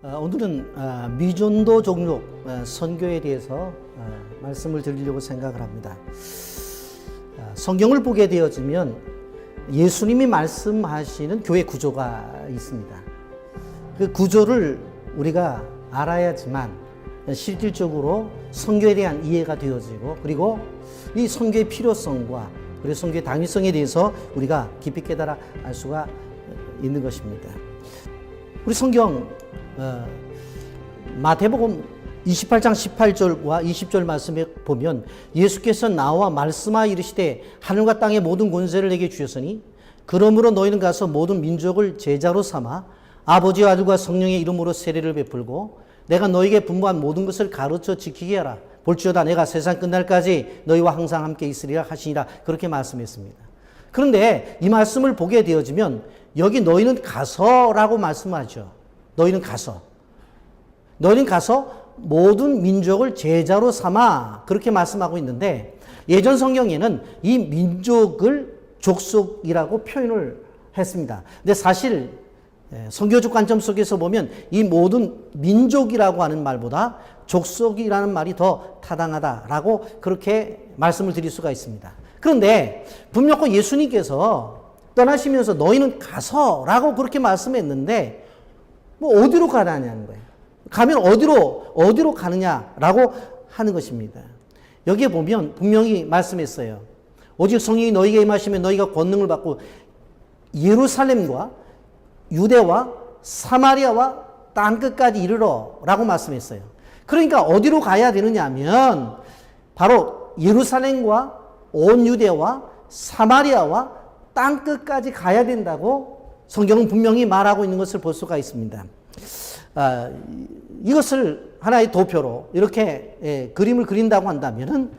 오늘은 미전도 종족 선교에 대해서 말씀을 드리려고 생각을 합니다. 성경을 보게 되어지면 예수님이 말씀하시는 교회 구조가 있습니다. 그 구조를 우리가 알아야지만 실질적으로 선교에 대한 이해가 되어지고, 그리고 이 선교의 필요성과 그리고 선교의 당위성에 대해서 우리가 깊이 깨달아 알 수가 있는 것입니다. 우리 성경 마태복음 28장 18절과 20절 말씀에 보면 예수께서 나와 말씀하여 이르시되 하늘과 땅의 모든 권세를 내게 주셨으니 그러므로 너희는 가서 모든 민족을 제자로 삼아 아버지와 아들과 성령의 이름으로 세례를 베풀고 내가 너희에게 분부한 모든 것을 가르쳐 지키게 하라. 볼지어다 내가 세상 끝날까지 너희와 항상 함께 있으리라 하시니라. 그렇게 말씀했습니다. 그런데 이 말씀을 보게 되어지면 여기 너희는 가서라고 말씀하죠. 너희는 가서 모든 민족을 제자로 삼아, 그렇게 말씀하고 있는데, 예전 성경에는 이 민족을 족속이라고 표현을 했습니다. 근데 사실 선교적 관점 속에서 보면 이 모든 민족이라고 하는 말보다 족속이라는 말이 더 타당하다라고 그렇게 말씀을 드릴 수가 있습니다. 그런데 분명히 예수님께서 떠나시면서 너희는 가서라고 그렇게 말씀했는데 뭐 어디로 가라냐는 거예요. 가면 어디로 가느냐라고 하는 것입니다. 여기에 보면 분명히 말씀했어요. 오직 성령이 너희에게 임하시면 너희가 권능을 받고 예루살렘과 유대와 사마리아와 땅끝까지 이르러라고 말씀했어요. 그러니까 어디로 가야 되느냐 하면 바로 예루살렘과 온 유대와 사마리아와 땅끝까지 가야 된다고 성경은 분명히 말하고 있는 것을 볼 수가 있습니다. 이것을 하나의 도표로 이렇게 그림을 그린다고 한다면은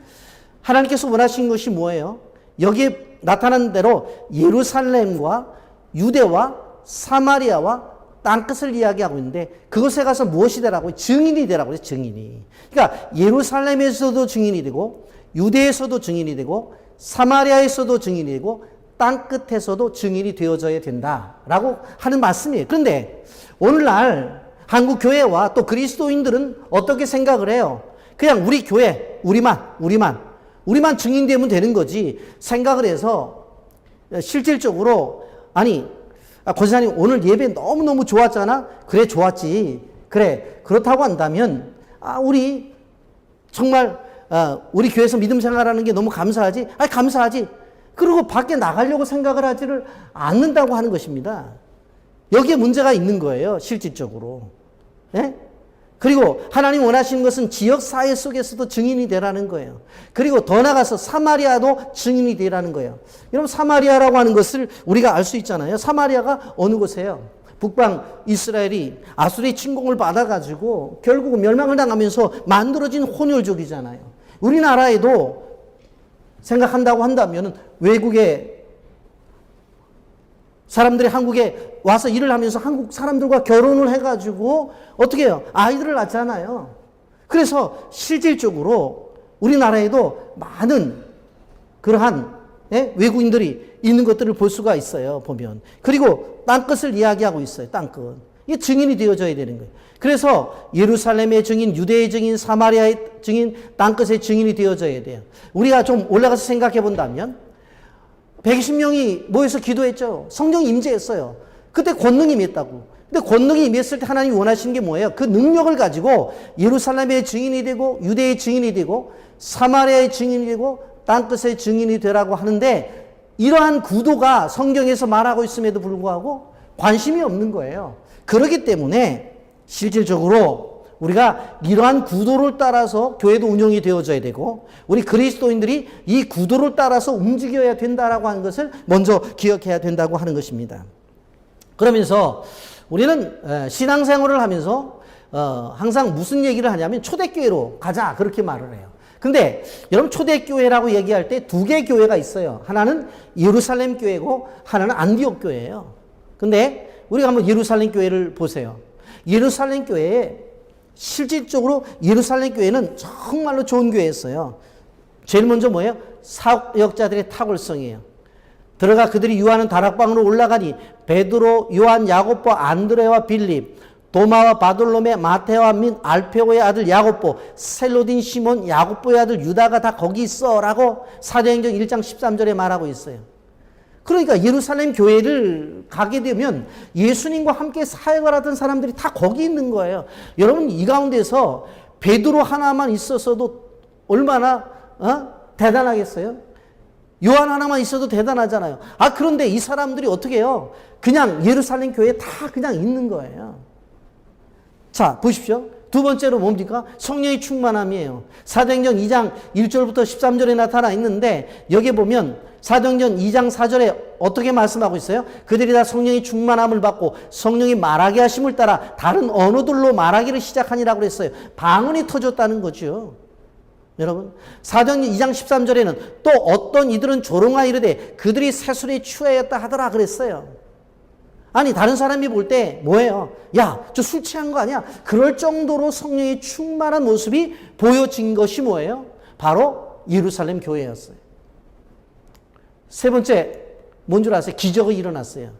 하나님께서 원하신 것이 뭐예요? 여기에 나타난 대로 예루살렘과 유대와 사마리아와 땅끝을 이야기하고 있는데, 그것에 가서 무엇이 되라고요? 증인이 되라고요. 증인이. 그러니까 예루살렘에서도 증인이 되고, 유대에서도 증인이 되고, 사마리아에서도 증인이 되고, 땅끝에서도 증인이 되어져야 된다라고 하는 말씀이에요. 그런데 오늘날 한국 교회와 또 그리스도인들은 어떻게 생각을 해요? 그냥 우리 교회, 우리만 증인되면 되는 거지 생각을 해서, 실질적으로 권사님 오늘 예배 너무너무 좋았잖아? 그래, 좋았지. 그래, 그렇다고 한다면 우리 정말 우리 교회에서 믿음 생활하는 게 너무 감사하지? 감사하지. 그리고 밖에 나가려고 생각을 하지를 않는다고 하는 것입니다. 여기에 문제가 있는 거예요, 실질적으로. 예? 그리고 하나님 원하시는 것은 지역사회 속에서도 증인이 되라는 거예요. 그리고 더 나아가서 사마리아도 증인이 되라는 거예요. 여러분, 사마리아라고 하는 것을 우리가 알 수 있잖아요. 사마리아가 어느 곳이에요? 북방 이스라엘이 아수르의 침공을 받아가지고 결국 멸망을 당하면서 만들어진 혼혈족이잖아요. 우리나라에도 생각한다고 한다면 외국에 사람들이 한국에 와서 일을 하면서 한국 사람들과 결혼을 해가지고 어떻게 해요? 아이들을 낳잖아요. 그래서 실질적으로 우리나라에도 많은 그러한 외국인들이 있는 것들을 볼 수가 있어요, 보면. 그리고 땅끝을 이야기하고 있어요, 땅끝. 이게 증인이 되어져야 되는 거예요. 그래서 예루살렘의 증인, 유대의 증인, 사마리아의 증인, 땅끝의 증인이 되어져야 돼요. 우리가 좀 올라가서 생각해 본다면 120명이 모여서 기도했죠. 성령이 임재했어요. 그때 권능이 임했다고. 근데 권능이 임했을 때 하나님이 원하시는 게 뭐예요? 그 능력을 가지고 예루살렘의 증인이 되고 유대의 증인이 되고 사마리아의 증인이 되고 땅끝의 증인이 되라고 하는데, 이러한 구도가 성경에서 말하고 있음에도 불구하고 관심이 없는 거예요. 그렇기 때문에 실질적으로 우리가 이러한 구도를 따라서 교회도 운영이 되어져야 되고, 우리 그리스도인들이 이 구도를 따라서 움직여야 된다라고 하는 것을 먼저 기억해야 된다고 하는 것입니다. 그러면서 우리는 신앙생활을 하면서 항상 무슨 얘기를 하냐면 초대교회로 가자, 그렇게 말을 해요. 근데 여러분, 초대교회라고 얘기할 때 두 개의 교회가 있어요. 하나는 예루살렘 교회고 하나는 안디옥 교회예요. 근데 우리가 한번 예루살렘 교회를 보세요. 예루살렘 교회에 실질적으로 예루살렘 교회는 정말로 좋은 교회였어요. 제일 먼저 뭐예요? 사역자들의 탁월성이에요. 들어가 그들이 유하는 다락방으로 올라가니 베드로, 요한, 야고보, 안드레와 빌립, 도마와 바돌로메, 마테와 및 알페오의 아들 야고보, 셀로딘 시몬, 야고보의 아들 유다가 다 거기 있어 라고 사도행전 1장 13절에 말하고 있어요. 그러니까 예루살렘 교회를 가게 되면 예수님과 함께 사역을 하던 사람들이 다 거기 있는 거예요. 여러분, 이 가운데서 베드로 하나만 있었어도 얼마나 대단하겠어요? 요한 하나만 있어도 대단하잖아요. 그런데 이 사람들이 어떻게 해요? 그냥 예루살렘 교회에 다 그냥 있는 거예요. 자, 보십시오. 두 번째로 뭡니까? 성령의 충만함이에요. 사도행전 2장 1절부터 13절에 나타나 있는데 여기 보면 사도행전 2장 4절에 어떻게 말씀하고 있어요? 그들이 다 성령의 충만함을 받고 성령이 말하게 하심을 따라 다른 언어들로 말하기를 시작하니라고 그랬어요. 방언이 터졌다는 거죠. 여러분, 사도행전 2장 13절에는 또 어떤 이들은 조롱하여 이르되 그들이 새술에 취하였다 하더라 그랬어요. 아니, 다른 사람이 볼 때 뭐예요? 야, 저 술 취한 거 아니야? 그럴 정도로 성령의 충만한 모습이 보여진 것이 뭐예요? 바로 예루살렘 교회였어요. 세 번째, 뭔 줄 아세요? 기적이 일어났어요.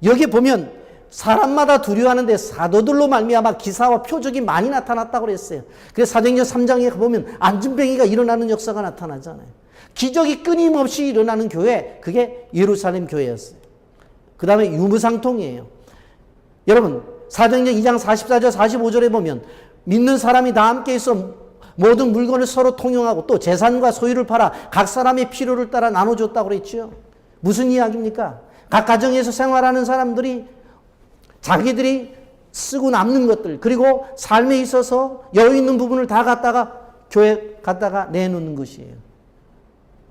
여기 보면 사람마다 두려워하는데 사도들로 말미암아 기사와 표적이 많이 나타났다고 그랬어요. 그래서 사도행전 3장에 보면 안진뱅이가 일어나는 역사가 나타나잖아요. 기적이 끊임없이 일어나는 교회, 그게 예루살렘 교회였어요. 그 다음에 유무상통이에요. 여러분, 사도행전 2장 44절 45절에 보면 믿는 사람이 다 함께 있어 모든 물건을 서로 통용하고 또 재산과 소유를 팔아 각 사람의 필요를 따라 나눠줬다고 그랬죠. 무슨 이야기입니까? 각 가정에서 생활하는 사람들이 자기들이 쓰고 남는 것들, 그리고 삶에 있어서 여유 있는 부분을 다 갖다가 교회 갖다가 내놓는 것이에요.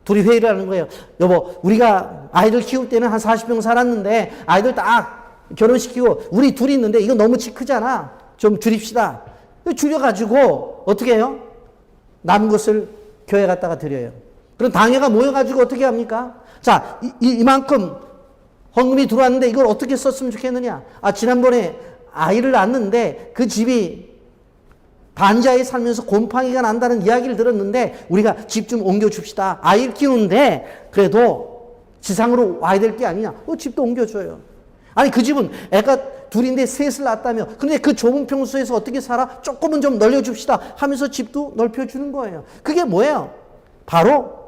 둘이 회의를 하는 거예요. 여보, 우리가 아이들 키울 때는 한 40명 살았는데 아이들 딱 결혼시키고 우리 둘이 있는데 이거 너무 치 크잖아. 좀 줄입시다. 줄여가지고 어떻게 해요? 남은 것을 교회 갖다가 드려요. 그럼 당회가 모여가지고 어떻게 합니까? 자, 이만큼 헌금이 들어왔는데 이걸 어떻게 썼으면 좋겠느냐? 지난번에 아이를 낳았는데 그 집이 반지하에 살면서 곰팡이가 난다는 이야기를 들었는데 우리가 집 좀 옮겨줍시다. 아이를 키우는데 그래도 지상으로 와야 될 게 아니냐. 집도 옮겨줘요. 아니, 그 집은 애가 둘인데 셋을 낳았다며. 그런데 그 좁은 평수에서 어떻게 살아? 조금은 좀 넓혀줍시다 하면서 집도 넓혀주는 거예요. 그게 뭐예요? 바로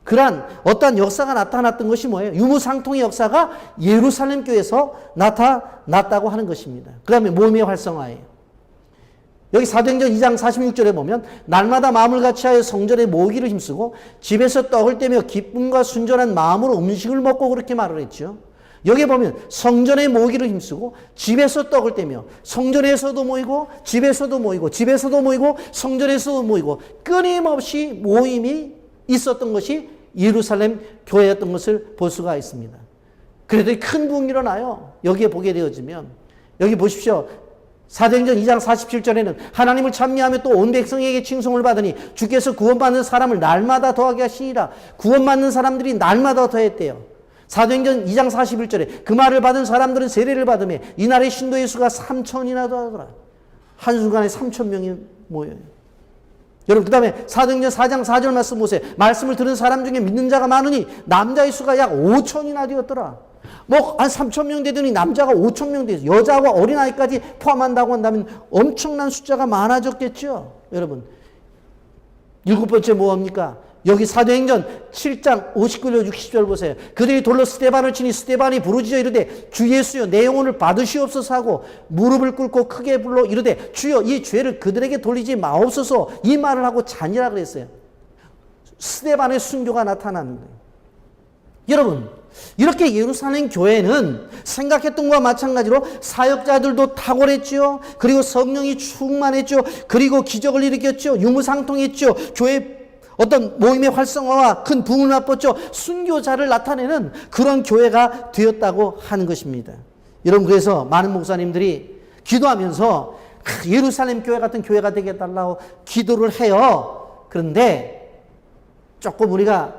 그러한 어떠한 역사가 나타났던 것이 뭐예요? 유무상통의 역사가 예루살렘 교회에서 나타났다고 하는 것입니다. 그 다음에 모임의 활성화예요. 여기 사도행전 2장 46절에 보면 날마다 마음을 같이하여 성전에 모으기를 힘쓰고 집에서 떡을 떼며 기쁨과 순전한 마음으로 음식을 먹고 그렇게 말을 했죠. 여기 보면 성전에 모으기를 힘쓰고 집에서 떡을 떼며 성전에서도 모이고 집에서도 모이고 집에서도 모이고 성전에서도 모이고 끊임없이 모임이 있었던 것이 예루살렘 교회였던 것을 볼 수가 있습니다. 그래도 큰 부흥이 일어나요. 여기에 보게 되어지면. 여기 보십시오. 사도행전 2장 47절에는 하나님을 찬미하며 또 온 백성에게 칭송을 받으니 주께서 구원받는 사람을 날마다 더하게 하시니라. 구원받는 사람들이 날마다 더했대요. 사도행전 2장 41절에 그 말을 받은 사람들은 세례를 받으며 이날의 신도의 수가 3천이나 더하더라. 한순간에 3,000명이 모여요. 여러분, 그 다음에 사도행전 4장 4절 말씀 보세요. 말씀을 들은 사람 중에 믿는 자가 많으니 남자의 수가 약 5천이나 되었더라. 한 3,000명 되더니 남자가 5,000명 되었어요. 여자와 어린아이까지 포함한다고 한다면 엄청난 숫자가 많아졌겠죠. 여러분, 일곱 번째 뭐합니까? 여기 사도행전 7장 59절 60절 보세요. 그들이 돌로 스데반을 치니 스데반이 부르짖어 이르되 주 예수여 내 영혼을 받으시옵소서 하고 무릎을 꿇고 크게 불러 이르되 주여 이 죄를 그들에게 돌리지 마옵소서 이 말을 하고 자니라 그랬어요. 스데반의 순교가 나타나는 거예요. 여러분, 이렇게 예루살렘 교회는 생각했던 것과 마찬가지로 사역자들도 탁월했죠. 그리고 성령이 충만했죠. 그리고 기적을 일으켰죠. 유무상통했죠. 교회 어떤 모임의 활성화와 큰 부흥을 맛봤죠. 순교자를 나타내는 그런 교회가 되었다고 하는 것입니다. 여러분, 그래서 많은 목사님들이 기도하면서 예루살렘 교회 같은 교회가 되게 해달라고 기도를 해요. 그런데 조금 우리가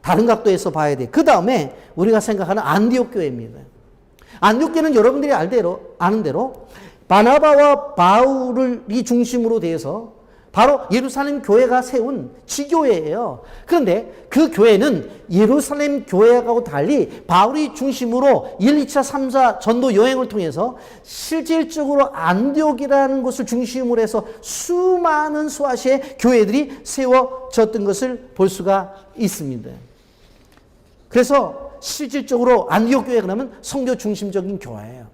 다른 각도에서 봐야 돼. 그 다음에 우리가 생각하는 안디옥 교회입니다. 안디옥 교회는 여러분들이 아는 대로 바나바와 바울이 중심으로 돼서 바로 예루살렘 교회가 세운 지교회예요. 그런데 그 교회는 예루살렘 교회하고 달리 바울이 중심으로 1, 2차, 3차 전도 여행을 통해서 실질적으로 안디옥이라는 곳을 중심으로 해서 수많은 소아시아의 교회들이 세워졌던 것을 볼 수가 있습니다. 그래서 실질적으로 안디옥 교회가 그러면 성교 중심적인 교회예요.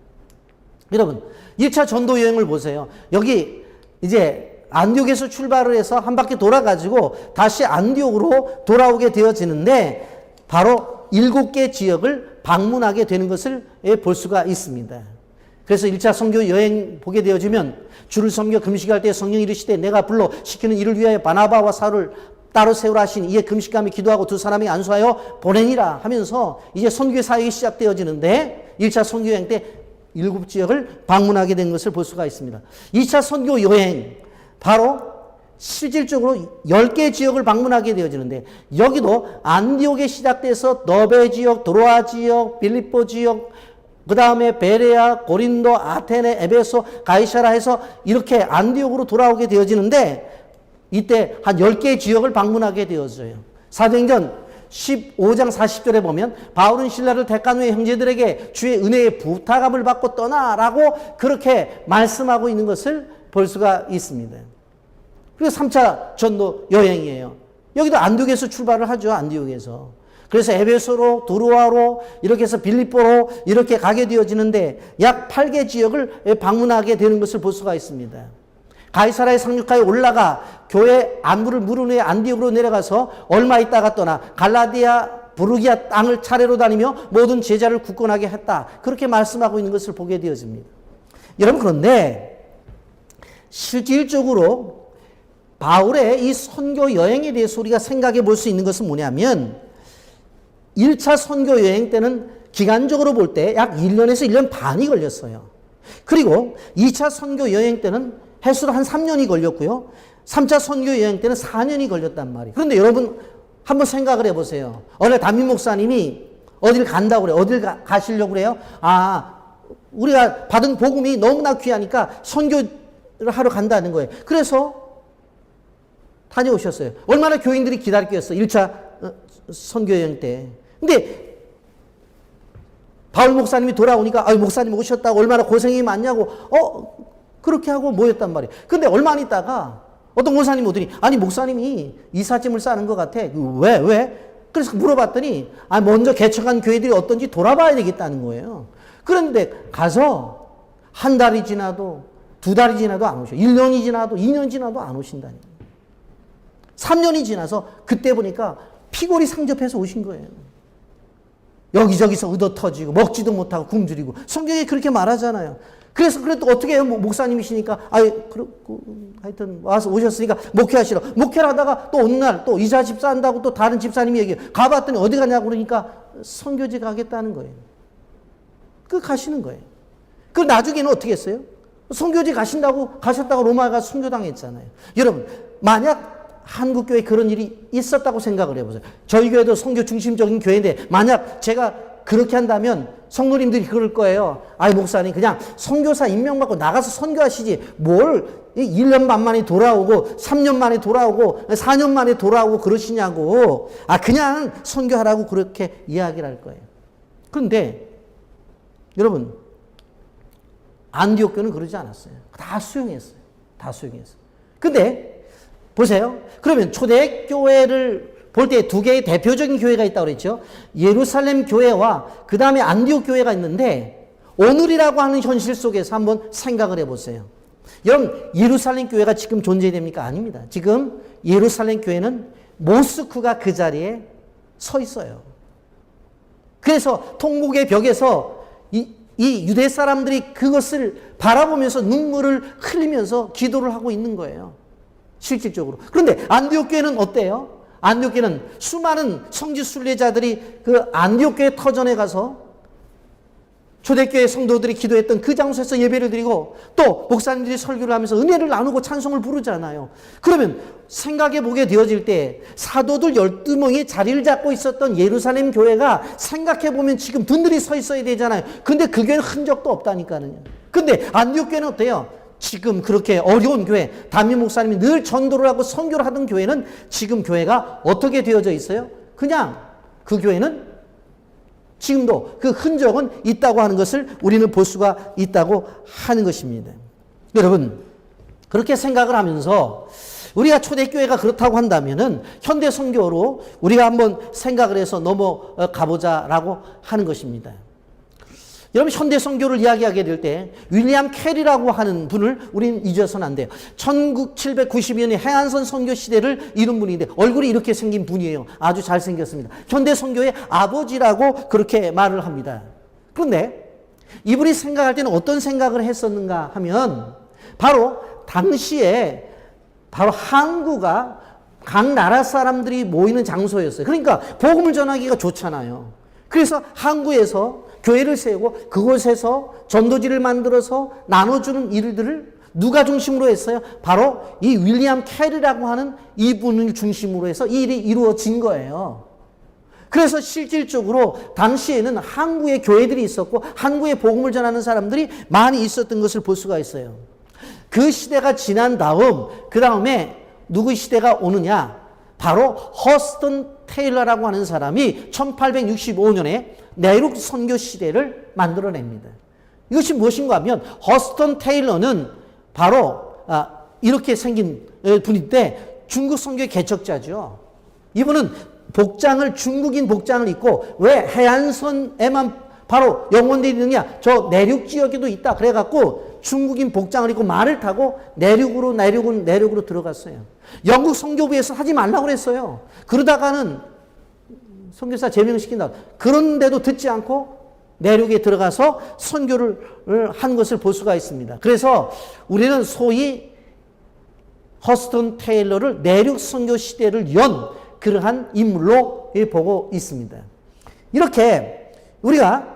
여러분, 1차 전도 여행을 보세요. 여기 이제 안디옥에서 출발을 해서 한 바퀴 돌아가지고 다시 안디옥으로 돌아오게 되어지는데 바로 7개 지역을 방문하게 되는 것을 볼 수가 있습니다. 그래서 1차 선교 여행 보게 되어지면 주를 섬겨 금식할 때 성령이 이르시되 내가 불러 시키는 이를 위하여 바나바와 사울을 따로 세우라 하시니 이에 금식하며 기도하고 두 사람이 안수하여 보내니라 하면서 이제 선교 사역이 시작되어지는데 1차 선교 여행 때 7지역을 방문하게 된 것을 볼 수가 있습니다. 2차 선교 여행 바로 실질적으로 10개 지역을 방문하게 되어지는데 여기도 안디옥에 시작돼서 너베 지역, 드로아 지역, 빌립보 지역, 그 다음에 베레아, 고린도, 아테네, 에베소, 가이사라 해서 이렇게 안디옥으로 돌아오게 되어지는데 이때 한 10개의 지역을 방문하게 되어져요. 사도행전 15장 40절에 보면 바울은 신라를 택한 후에 형제들에게 주의 은혜의 부탁함을 받고 떠나라고 그렇게 말씀하고 있는 것을 볼 수가 있습니다. 그리고 3차 전도 여행이에요. 여기도 안디옥에서 출발을 하죠. 안디옥에서. 그래서 에베소로, 드로아로 이렇게 해서 빌립보로 이렇게 가게 되어지는데 약 8개 지역을 방문하게 되는 것을 볼 수가 있습니다. 가이사라에 상륙하여 올라가 교회 안부를 물은 후에 안디옥으로 내려가서 얼마 있다가 떠나 갈라디아, 부르기아 땅을 차례로 다니며 모든 제자를 굳건하게 했다. 그렇게 말씀하고 있는 것을 보게 되어집니다. 여러분, 그런데 실질적으로 바울의 이 선교 여행에 대해서 우리가 생각해 볼 수 있는 것은 뭐냐면 1차 선교 여행 때는 기간적으로 볼 때 약 1년에서 1년 반이 걸렸어요. 그리고 2차 선교 여행 때는 횟수로 한 3년이 걸렸고요. 3차 선교 여행 때는 4년이 걸렸단 말이에요. 그런데 여러분 한번 생각을 해보세요. 어느 담임 목사님이 어딜 간다고 그래요. 어딜 가시려고 그래요? 우리가 받은 복음이 너무나 귀하니까 선교를 하러 간다는 거예요. 그래서 다녀오셨어요. 얼마나 교인들이 기다렸겠어요. 1차 선교 여행 때. 근데 바울 목사님이 돌아오니까 목사님 오셨다고 얼마나 고생이 많냐고 그렇게 하고 모였단 말이에요. 근데 얼마 안 있다가 어떤 목사님이 오더니 목사님이 이삿짐을 싸는 것 같아. 왜? 그래서 물어봤더니 먼저 개척한 교회들이 어떤지 돌아봐야 되겠다는 거예요. 그런데 가서 한 달이 지나도 2달이 지나도 안 오셔. 1년이 지나도 2년 지나도 안 오신다니. 3년이 지나서 그때 보니까 피골이 상접해서 오신 거예요. 여기저기서 얻어 터지고 먹지도 못하고 굶주리고 성경에 그렇게 말하잖아요. 그래서 그래도 어떻게 해요? 목사님이시니까 하여튼 와서 오셨으니까 목회하시라. 목회를 하다가 또 어느 날 또 이사 집 산다고 또 다른 집사님이 얘기해요. 가봤더니 어디 가냐고 그러니까 선교지 가겠다는 거예요. 가시는 거예요. 나중에는 어떻게 했어요? 선교지 가셨다고 로마에 가서 선교당했잖아요. 여러분, 만약 한국교회에 그런 일이 있었다고 생각을 해보세요. 저희 교회도 선교 중심적인 교회인데 만약 제가 그렇게 한다면 성도님들이 그럴 거예요. 목사님 그냥 선교사 임명받고 나가서 선교하시지 뭘 1년 반 만에 돌아오고 3년 만에 돌아오고 4년 만에 돌아오고 그러시냐고. 그냥 선교하라고 그렇게 이야기를 할 거예요. 그런데 여러분, 안디옥 교회는 그러지 않았어요. 다 수용했어요. 근데 보세요. 그러면 초대교회를 볼 때 2개의 대표적인 교회가 있다고 그랬죠. 예루살렘 교회와 그 다음에 안디옥 교회가 있는데 오늘이라고 하는 현실 속에서 한번 생각을 해보세요. 여러분, 예루살렘 교회가 지금 존재됩니까? 아닙니다. 지금 예루살렘 교회는 모스크가 그 자리에 서 있어요. 그래서 통곡의 벽에서 이 유대 사람들이 그것을 바라보면서 눈물을 흘리면서 기도를 하고 있는 거예요. 실질적으로. 그런데 안디옥 교회는 어때요? 안디옥 교회는 수많은 성지 순례자들이 그 안디옥 교회 터전에 가서 초대교회 성도들이 기도했던 그 장소에서 예배를 드리고 또 목사님들이 설교를 하면서 은혜를 나누고 찬송을 부르잖아요. 그러면 생각해 보게 되어질 때 사도들 12명이 자리를 잡고 있었던 예루살렘 교회가 생각해 보면 지금 든든히 서 있어야 되잖아요. 근데 그 교회는 흔적도 없다니까요. 근데 안디옥 교회는 어때요? 지금 그렇게 어려운 교회, 담임 목사님이 늘 전도를 하고 선교를 하던 교회는 지금 교회가 어떻게 되어져 있어요? 그냥 그 교회는 지금도 그 흔적은 있다고 하는 것을 우리는 볼 수가 있다고 하는 것입니다. 여러분, 그렇게 생각을 하면서 우리가 초대교회가 그렇다고 한다면은 현대 선교로 우리가 한번 생각을 해서 넘어가 보자라고 하는 것입니다. 여러분, 현대 선교를 이야기하게 될 때 윌리엄 캐리라고 하는 분을 우리는 잊어서는 안 돼요. 1792년에 해안선 선교 시대를 이룬 분인데 얼굴이 이렇게 생긴 분이에요. 아주 잘생겼습니다. 현대 선교의 아버지라고 그렇게 말을 합니다. 그런데 이분이 생각할 때는 어떤 생각을 했었는가 하면 바로 당시에 바로 항구가 각 나라 사람들이 모이는 장소였어요. 그러니까 복음을 전하기가 좋잖아요. 그래서 항구에서 교회를 세우고 그곳에서 전도지를 만들어서 나눠주는 일들을 누가 중심으로 했어요? 바로 이 윌리엄 캐리라고 하는 이분을 중심으로 해서 이 일이 이루어진 거예요. 그래서 실질적으로 당시에는 항구에 교회들이 있었고 항구에 복음을 전하는 사람들이 많이 있었던 것을 볼 수가 있어요. 그 시대가 지난 다음 그 다음에 누구 시대가 오느냐? 바로 허스턴 테일러라고 하는 사람이 1865년에 내륙 선교 시대를 만들어냅니다. 이것이 무엇인가 하면 허스턴 테일러는 바로 이렇게 생긴 분인데 중국 선교의 개척자죠. 이분은 복장을 중국인 복장을 입고 왜 해안선에만 바로 영원들이 있느냐? 저 내륙 지역에도 있다. 그래갖고 중국인 복장을 입고 말을 타고 내륙으로 들어갔어요. 영국 선교부에서 하지 말라고 그랬어요. 그러다가는 선교사 제명시킨다. 그런데도 듣지 않고 내륙에 들어가서 선교를 한 것을 볼 수가 있습니다. 그래서 우리는 소위 허스턴 테일러를 내륙 선교 시대를 연 그러한 인물로 보고 있습니다. 이렇게 우리가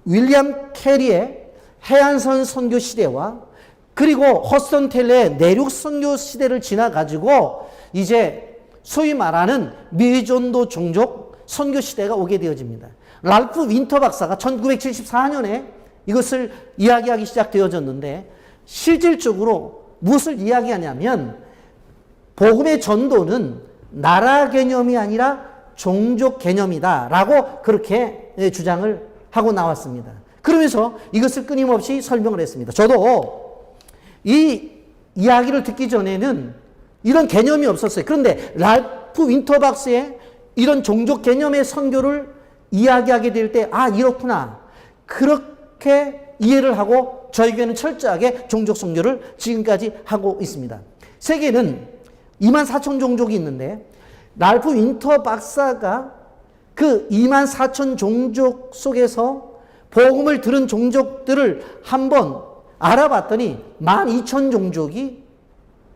윌리엄 캐리의 해안선 선교 시대와 그리고 허스턴 테일러의 내륙 선교 시대를 지나가지고 이제 소위 말하는 미전도 종족 선교 시대가 오게 되어집니다. 랄프 윈터 박사가 1974년에 이것을 이야기하기 시작되어졌는데 실질적으로 무엇을 이야기하냐면 복음의 전도는 나라 개념이 아니라 종족 개념이다라고 그렇게 주장을 하고 나왔습니다. 그러면서 이것을 끊임없이 설명을 했습니다. 저도 이 이야기를 듣기 전에는 이런 개념이 없었어요. 그런데 랄프 윈터 박사의 이런 종족 개념의 선교를 이야기하게 될 때 이렇구나. 그렇게 이해를 하고 저희 교회는 철저하게 종족 선교를 지금까지 하고 있습니다. 세계는 24,000 종족이 있는데 랄프 윈터 박사가 그 24,000 종족 속에서 복음을 들은 종족들을 한번 알아봤더니 12,000 종족이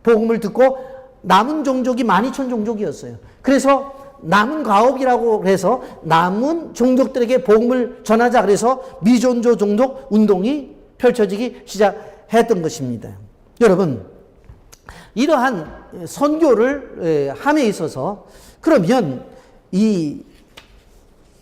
복음을 듣고 남은 종족이 12,000 종족이었어요. 그래서 남은 가업이라고 해서 남은 종족들에게 복음을 전하자 그래서 미존조 종족 운동이 펼쳐지기 시작했던 것입니다. 여러분, 이러한 선교를 함에 있어서 그러면 이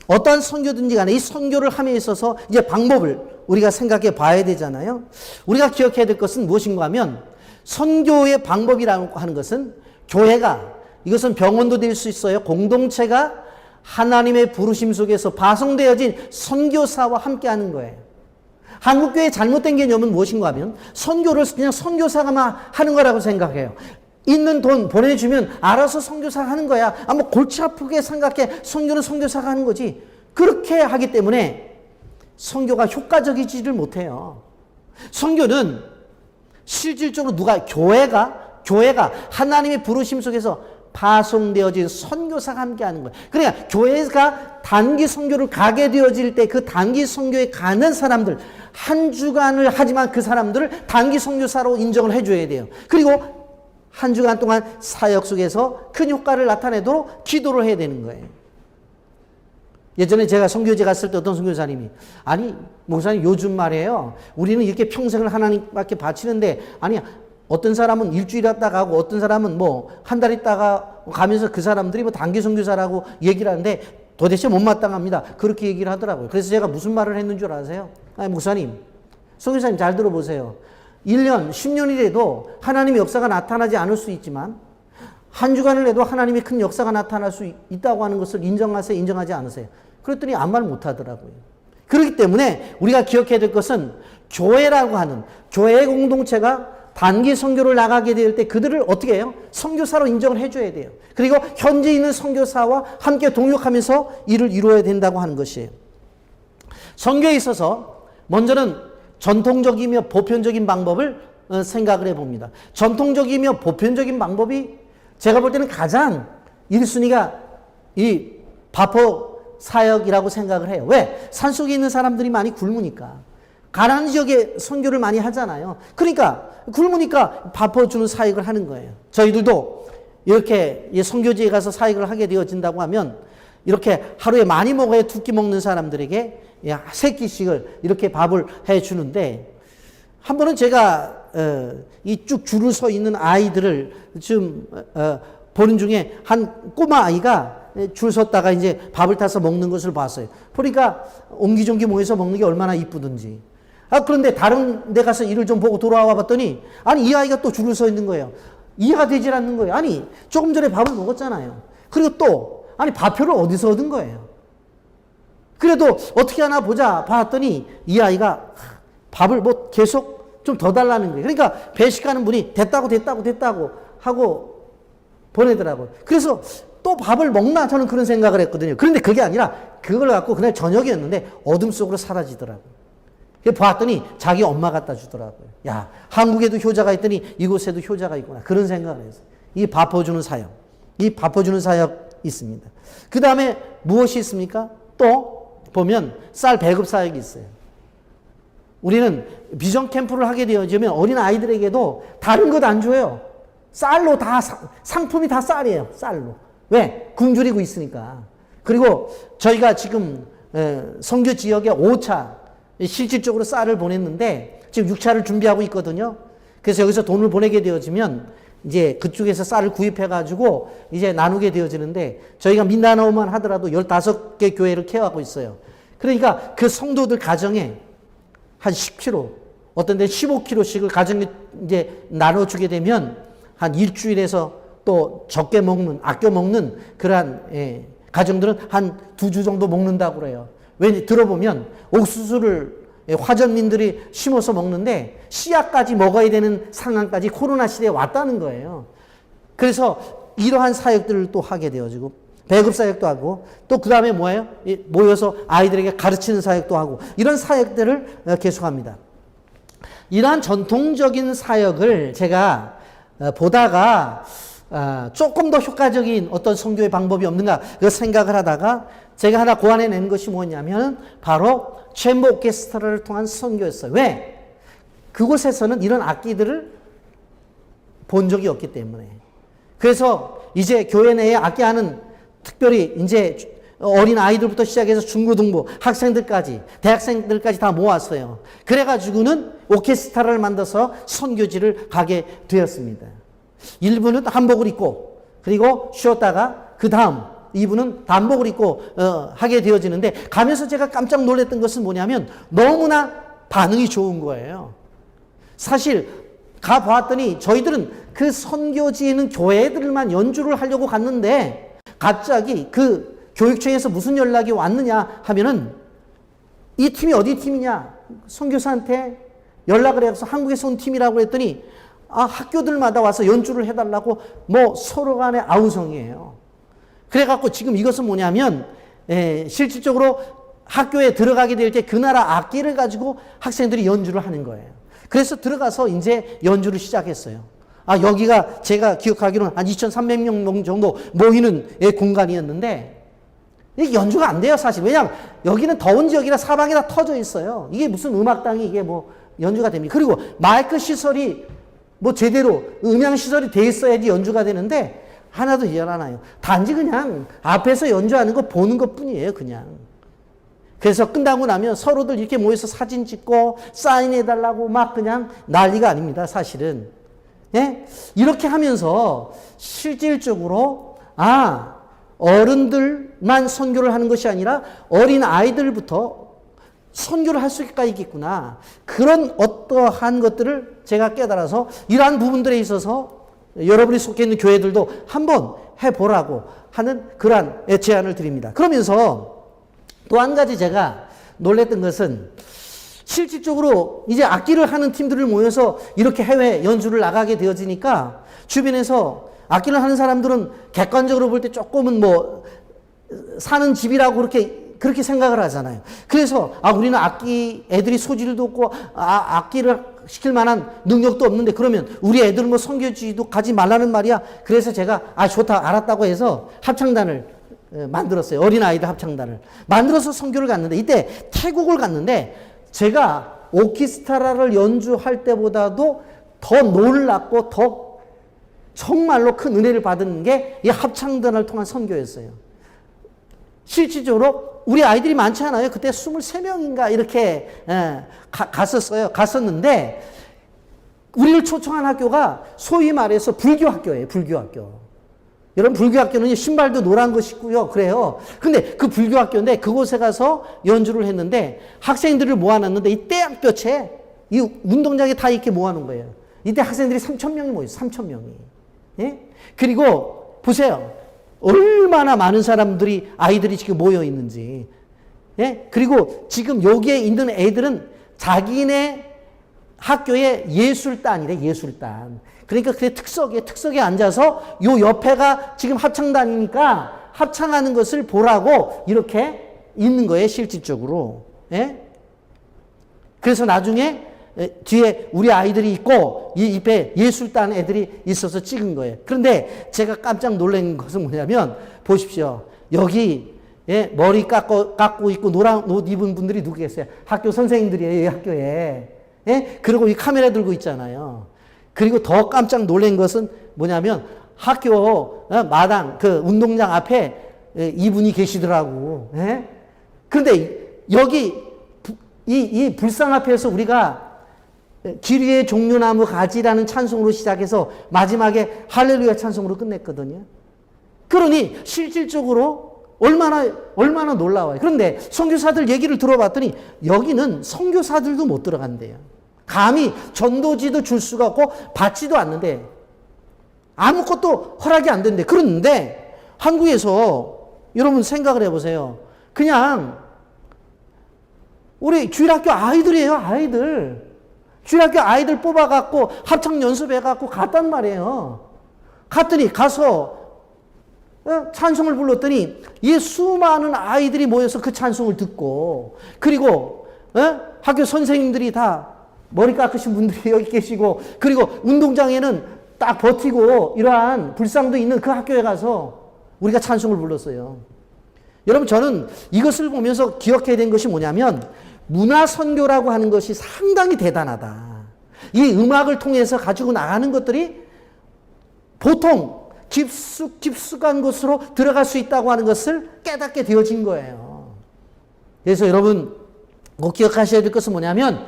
어떠한 선교든지 간에 이 선교를 함에 있어서 이제 방법을 우리가 생각해 봐야 되잖아요. 우리가 기억해야 될 것은 무엇인가 하면 선교의 방법이라고 하는 것은 교회가 이것은 병원도 될 수 있어요. 공동체가 하나님의 부르심 속에서 파송되어진 선교사와 함께하는 거예요. 한국교회의 잘못된 개념은 무엇인가 하면 선교를 그냥 선교사가 하는 거라고 생각해요. 있는 돈 보내주면 알아서 선교사가 하는 거야. 뭐 골치 아프게 생각해. 선교는 선교사가 하는 거지. 그렇게 하기 때문에 선교가 효과적이지를 못해요. 선교는 실질적으로 교회가 하나님의 부르심 속에서 파송되어진 선교사가 함께하는 거예요. 그러니까 교회가 단기 선교를 가게 되어질 때 그 단기 선교에 가는 사람들 한 주간을 하지만 그 사람들을 단기 선교사로 인정을 해줘야 돼요. 그리고 한 주간 동안 사역 속에서 큰 효과를 나타내도록 기도를 해야 되는 거예요. 예전에 제가 선교제 갔을 때 어떤 선교사님이 아니 목사님 요즘 말이에요. 우리는 이렇게 평생을 하나님밖에 바치는데 아니야. 어떤 사람은 일주일 있다가 가고 어떤 사람은 뭐 한 달 있다가 가면서 그 사람들이 뭐 단기 선교사라고 얘기를 하는데 도대체 못마땅합니다. 그렇게 얘기를 하더라고요. 그래서 제가 무슨 말을 했는 줄 아세요? 아니 목사님, 선교사님 잘 들어보세요. 1년, 10년이 돼도 하나님의 역사가 나타나지 않을 수 있지만 한 주간을 해도 하나님의 큰 역사가 나타날 수 있다고 하는 것을 인정하세요? 인정하지 않으세요? 그랬더니 아무 말 못하더라고요. 그렇기 때문에 우리가 기억해야 될 것은 교회라고 하는 교회 공동체가 단기 선교를 나가게 될 때 그들을 어떻게 해요? 선교사로 인정을 해줘야 돼요. 그리고 현재 있는 선교사와 함께 동역하면서 일을 이루어야 된다고 하는 것이에요. 선교에 있어서 먼저는 전통적이며 보편적인 방법을 생각을 해봅니다. 전통적이며 보편적인 방법이 제가 볼 때는 가장 1순위가 이 바포 사역이라고 생각을 해요. 왜? 산속에 있는 사람들이 많이 굶으니까. 가난한 지역에 선교를 많이 하잖아요. 그러니까 굶으니까 바꿔주는 사역을 하는 거예요. 저희들도 이렇게 선교지에 가서 사역을 하게 되어진다고 하면 이렇게 하루에 많이 먹어야 두 끼 먹는 사람들에게 세 끼씩을 이렇게 밥을 해주는데 한 번은 제가 이 쭉 줄을 서 있는 아이들을 좀 보는 중에 한 꼬마 아이가 줄 섰다가 이제 밥을 타서 먹는 것을 봤어요. 보니까 옹기종기 모여서 먹는 게 얼마나 이쁘든지. 그런데 다른 데 가서 일을 좀 보고 돌아와 봤더니 아니 이 아이가 또 줄을 서 있는 거예요. 이해가 되질 않는 거예요. 아니 조금 전에 밥을 먹었잖아요. 그리고 또 아니 밥표를 어디서 얻은 거예요. 그래도 어떻게 하나 보자 봤더니 이 아이가 밥을 뭐 계속 좀 더 달라는 거예요. 그러니까 배식하는 분이 됐다고 하고 보내더라고요. 그래서 또 밥을 먹나 저는 그런 생각을 했거든요. 그런데 그게 아니라 그걸 갖고 그날 저녁이었는데 어둠 속으로 사라지더라고요. 봤더니 자기 엄마 갖다 주더라고요. 야, 한국에도 효자가 있더니 이곳에도 효자가 있구나. 그런 생각을 했어요. 이 밥퍼주는 사역. 이 밥퍼주는 사역 있습니다. 그 다음에 무엇이 있습니까? 또 보면 쌀 배급 사역이 있어요. 우리는 비전 캠프를 하게 되어지면 어린 아이들에게도 다른 것 안 줘요. 쌀로 다 상품이 다 쌀이에요. 쌀로. 왜? 굶주리고 있으니까. 그리고 저희가 지금 선교 지역에 5차 실질적으로 쌀을 보냈는데 지금 6차를 준비하고 있거든요. 그래서 여기서 돈을 보내게 되어지면 이제 그쪽에서 쌀을 구입해가지고 이제 나누게 되어지는데 저희가 민다나오만 하더라도 15개 교회를 케어하고 있어요. 그러니까 그 성도들 가정에 한 10kg, 어떤 데 15kg씩을 가정에 이제 나눠주게 되면 한 일주일에서 또 적게 먹는, 아껴 먹는 그러한 가정들은 한 2주 정도 먹는다고 그래요. 왜 들어보면 옥수수를 화전민들이 심어서 먹는데 씨앗까지 먹어야 되는 상황까지 코로나 시대에 왔다는 거예요. 그래서 이러한 사역들을 또 하게 되어지고 배급 사역도 하고 또 그 다음에 뭐예요? 모여서 아이들에게 가르치는 사역도 하고 이런 사역들을 계속합니다. 이러한 전통적인 사역을 제가 보다가 조금 더 효과적인 어떤 선교의 방법이 없는가 그 생각을 하다가 제가 하나 고안해낸 것이 뭐냐면 바로 챔버 오케스트라를 통한 선교였어요. 왜? 그곳에서는 이런 악기들을 본 적이 없기 때문에. 그래서 이제 교회 내에 악기하는 특별히 이제 어린 아이들부터 시작해서 중고등부 학생들까지 대학생들까지 다 모았어요. 그래가지고는 오케스트라를 만들어서 선교지를 가게 되었습니다. 1부는 한복을 입고 그리고 쉬었다가 그 다음 2부는 단복을 입고 하게 되어지는데 가면서 제가 깜짝 놀랐던 것은 뭐냐면 너무나 반응이 좋은 거예요. 사실 가보았더니 저희들은 그 선교지에 있는 교회들만 연주를 하려고 갔는데 갑자기 그 교육청에서 무슨 연락이 왔느냐 하면은 이 팀이 어디 팀이냐 선교사한테 연락을 해서 한국에서 온 팀이라고 했더니 학교들마다 와서 연주를 해달라고 뭐 서로 간의 아우성이에요. 그래갖고 지금 이것은 뭐냐면 실질적으로 학교에 들어가게 될 때 그 나라 악기를 가지고 학생들이 연주를 하는 거예요. 그래서 들어가서 이제 연주를 시작했어요. 여기가 제가 기억하기로는 한 2,300명 정도 모이는 공간이었는데 이게 연주가 안 돼요, 사실. 왜냐하면 여기는 더운 지역이라 사방에 다 터져 있어요. 이게 무슨 음악당이 이게 뭐 연주가 됩니까? 그리고 마이크 시설이 뭐 제대로 음향 시설이 돼 있어야지 연주가 되는데 하나도 되지 않아요. 단지 그냥 앞에서 연주하는 거 보는 것 뿐이에요, 그냥. 그래서 끝나고 나면 서로들 이렇게 모여서 사진 찍고 사인해달라고 막 그냥 난리가 아닙니다, 사실은. 예? 이렇게 하면서 실질적으로 어른들만 선교를 하는 것이 아니라 어린 아이들부터 선교를 할 수가 있겠구나. 그런 어떠한 것들을 제가 깨달아서 이러한 부분들에 있어서 여러분이 속해 있는 교회들도 한번 해보라고 하는 그러한 제안을 드립니다. 그러면서 또 한 가지 제가 놀랬던 것은 실질적으로 이제 악기를 하는 팀들을 모여서 이렇게 해외 연주를 나가게 되어지니까 주변에서 악기를 하는 사람들은 객관적으로 볼 때 조금은 뭐 사는 집이라고 그렇게 생각을 하잖아요. 그래서 우리는 악기 애들이 소질도 없고 악기를 시킬 만한 능력도 없는데 그러면 우리 애들은 뭐 선교지도 가지 말라는 말이야. 그래서 제가 좋다 알았다고 해서 합창단을 만들었어요. 어린아이들 합창단을 만들어서 선교를 갔는데 이때 태국을 갔는데 제가 오케스트라를 연주할 때보다도 더 놀랍고 더 정말로 큰 은혜를 받은 게 이 합창단을 통한 선교였어요. 실질적으로 우리 아이들이 많지 않아요. 그때 23명인가 이렇게 갔었는데 우리를 초청한 학교가 소위 말해서 불교 학교예요. 불교 학교. 여러분 불교 학교는 신발도 노란 거 신고요. 그래요. 근데 그 불교 학교인데 그곳에 가서 연주를 했는데 학생들을 모아놨는데 이 떼양볕에 이 운동장에 다 이렇게 모아놓은 거예요. 이때 학생들이 3,000명이 모였어요. 3,000명이. 예? 그리고 보세요. 얼마나 많은 사람들이 아이들이 지금 모여 있는지. 예? 그리고 지금 여기에 있는 애들은 자기네 학교의 예술단이래. 예술단. 그러니까 그 특석에 앉아서 요 옆에가 지금 합창단이니까 합창하는 것을 보라고 이렇게 있는 거예요. 실질적으로. 예? 그래서 나중에 뒤에 우리 아이들이 있고 이 옆에 예술단 애들이 있어서 찍은 거예요. 그런데 제가 깜짝 놀란 것은 뭐냐면 보십시오. 여기 머리 깎고 있고 노란 옷 입은 분들이 누구겠어요? 학교 선생님들이에요. 이 학교에. 그리고 이 카메라 들고 있잖아요. 그리고 더 깜짝 놀란 것은 뭐냐면 학교 마당 그 운동장 앞에 이분이 계시더라고. 그런데 여기 이 불상 앞에서 우리가 길 위에 종려나무 가지라는 찬송으로 시작해서 마지막에 할렐루야 찬송으로 끝냈거든요. 그러니 실질적으로 얼마나 놀라워요. 그런데 선교사들 얘기를 들어봤더니 여기는 선교사들도 못 들어간대요. 감히 전도지도 줄 수가 없고 받지도 않는데 아무것도 허락이 안 된대. 그런데 한국에서 여러분 생각을 해보세요. 그냥 우리 주일학교 아이들이에요. 아이들. 주일학교 아이들 뽑아갖고 합창 연습해갖고 갔단 말이에요. 갔더니 가서 찬송을 불렀더니 이 수많은 아이들이 모여서 그 찬송을 듣고 그리고 학교 선생님들이 다 머리 깎으신 분들이 여기 계시고 그리고 운동장에는 딱 버티고 이러한 불상도 있는 그 학교에 가서 우리가 찬송을 불렀어요. 여러분 저는 이것을 보면서 기억해야 되는 것이 뭐냐면 문화선교라고 하는 것이 상당히 대단하다. 이 음악을 통해서 가지고 나가는 것들이 보통 깊숙한 곳으로 들어갈 수 있다고 하는 것을 깨닫게 되어진 거예요. 그래서 여러분 꼭 기억하셔야 될 것은 뭐냐면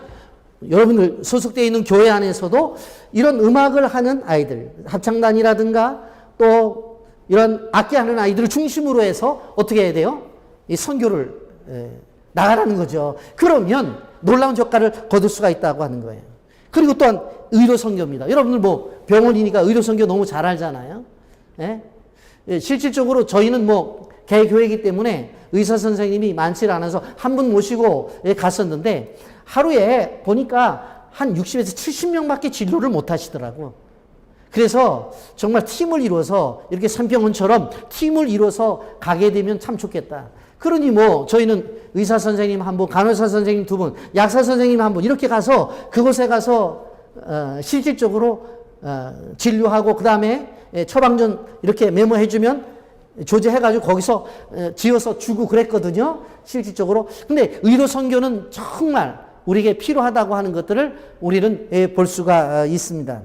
여러분들 소속되어 있는 교회 안에서도 이런 음악을 하는 아이들, 합창단이라든가 또 이런 악기하는 아이들을 중심으로 해서 어떻게 해야 돼요? 이 선교를 나가라는 거죠. 그러면 놀라운 효과를 거둘 수가 있다고 하는 거예요. 그리고 또한 의료 선교입니다. 여러분들 뭐 병원이니까 의료 선교 너무 잘 알잖아요. 실질적으로 저희는 뭐 개교회이기 때문에 의사 선생님이 많지 않아서 한 분 모시고 갔었는데 하루에 보니까 한 60에서 70명밖에 진료를 못 하시더라고. 그래서 정말 팀을 이루어서 이렇게 산병원처럼 팀을 이루어서 가게 되면 참 좋겠다. 그러니 뭐 저희는 의사 선생님 한 분, 간호사 선생님 두 분, 약사 선생님 한 분 이렇게 가서 그곳에 가서 실질적으로 진료하고 그 다음에 처방전 이렇게 메모해주면 조제해가지고 거기서 지어서 주고 그랬거든요. 실질적으로. 근데 의료 선교는 정말 우리에게 필요하다고 하는 것들을 우리는 볼 수가 있습니다.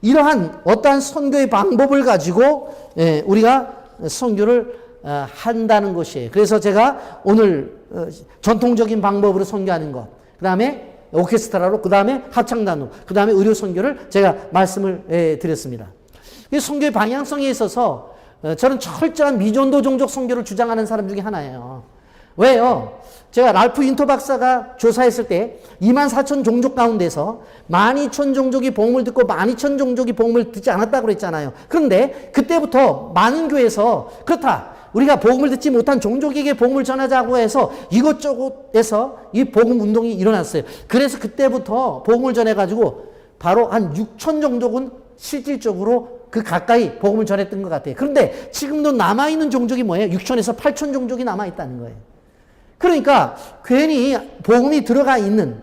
이러한 어떠한 선교의 방법을 가지고 우리가 선교를 한다는 것이에요. 그래서 제가 오늘 전통적인 방법으로 선교하는 것, 그 다음에 오케스트라로, 그 다음에 합창단으로, 그 다음에 의료 선교를 제가 말씀을 드렸습니다. 이 선교의 방향성에 있어서 저는 철저한 미전도 종족 선교를 주장하는 사람 중에 하나예요. 왜요? 제가 랄프 윈터 박사가 조사했을 때 24,000 종족 가운데서 12,000 종족이 복음을 듣고 12,000 종족이 복음을 듣지 않았다고 그랬잖아요. 그런데 그때부터 많은 교회에서 그렇다. 우리가 복음을 듣지 못한 종족에게 복음을 전하자고 해서 이것저것에서 이 복음 운동이 일어났어요. 그래서 그때부터 복음을 전해가지고 바로 한 6,000 종족은 실질적으로 그 가까이 복음을 전했던 것 같아요. 그런데 지금도 남아있는 종족이 뭐예요? 6,000에서 8,000 종족이 남아있다는 거예요. 그러니까 괜히 복음이 들어가 있는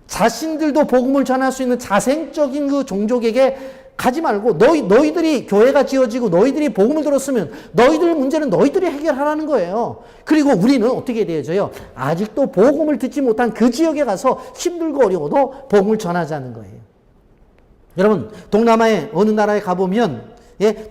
자신들도 복음을 전할 수 있는 자생적인 그 종족에게 가지 말고 너희들이 교회가 지어지고 너희들이 복음을 들었으면 너희들 문제는 너희들이 해결하라는 거예요. 그리고 우리는 어떻게 되어져요? 아직도 복음을 듣지 못한 그 지역에 가서 힘들고 어려워도 복음을 전하자는 거예요. 여러분 동남아의 어느 나라에 가보면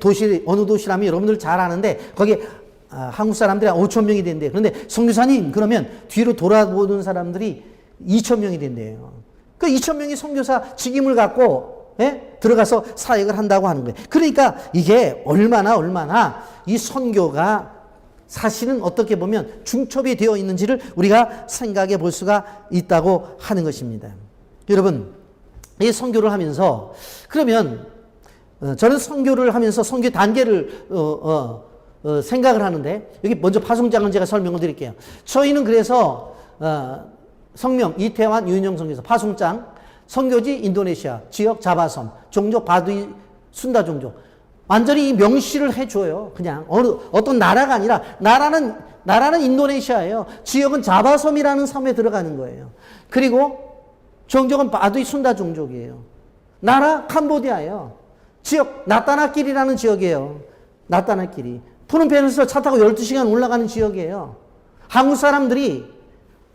도시 어느 도시라면 여러분들 잘 아는데 거기에 한국 사람들이 5,000명이 된대요. 그런데 선교사님 그러면 뒤로 돌아보는 사람들이 2,000명이 된대요. 그 2,000명이 선교사 직임을 갖고 들어가서 사역을 한다고 하는 거예요. 그러니까 이게 얼마나 이 선교가 사실은 어떻게 보면 중첩이 되어 있는지를 우리가 생각해 볼 수가 있다고 하는 것입니다. 여러분 이 선교를 하면서 그러면 저는 선교를 하면서 선교 단계를 생각을 하는데 여기 먼저 파송장은 제가 설명을 드릴게요. 저희는 그래서 성명 이태환 유인영 선교사 파송장 선교지 인도네시아 지역 자바섬 종족 바두이 순다 종족 완전히 이 명시를 해줘요. 그냥 어떤 나라가 아니라 나라는 인도네시아예요. 지역은 자바섬이라는 섬에 들어가는 거예요. 그리고 종족은 바두이 순다 종족이에요. 나라 캄보디아예요. 지역 나타나길이라는 지역이에요. 나타나길이 푸른펜에서 차 타고 12시간 올라가는 지역이에요. 한국 사람들이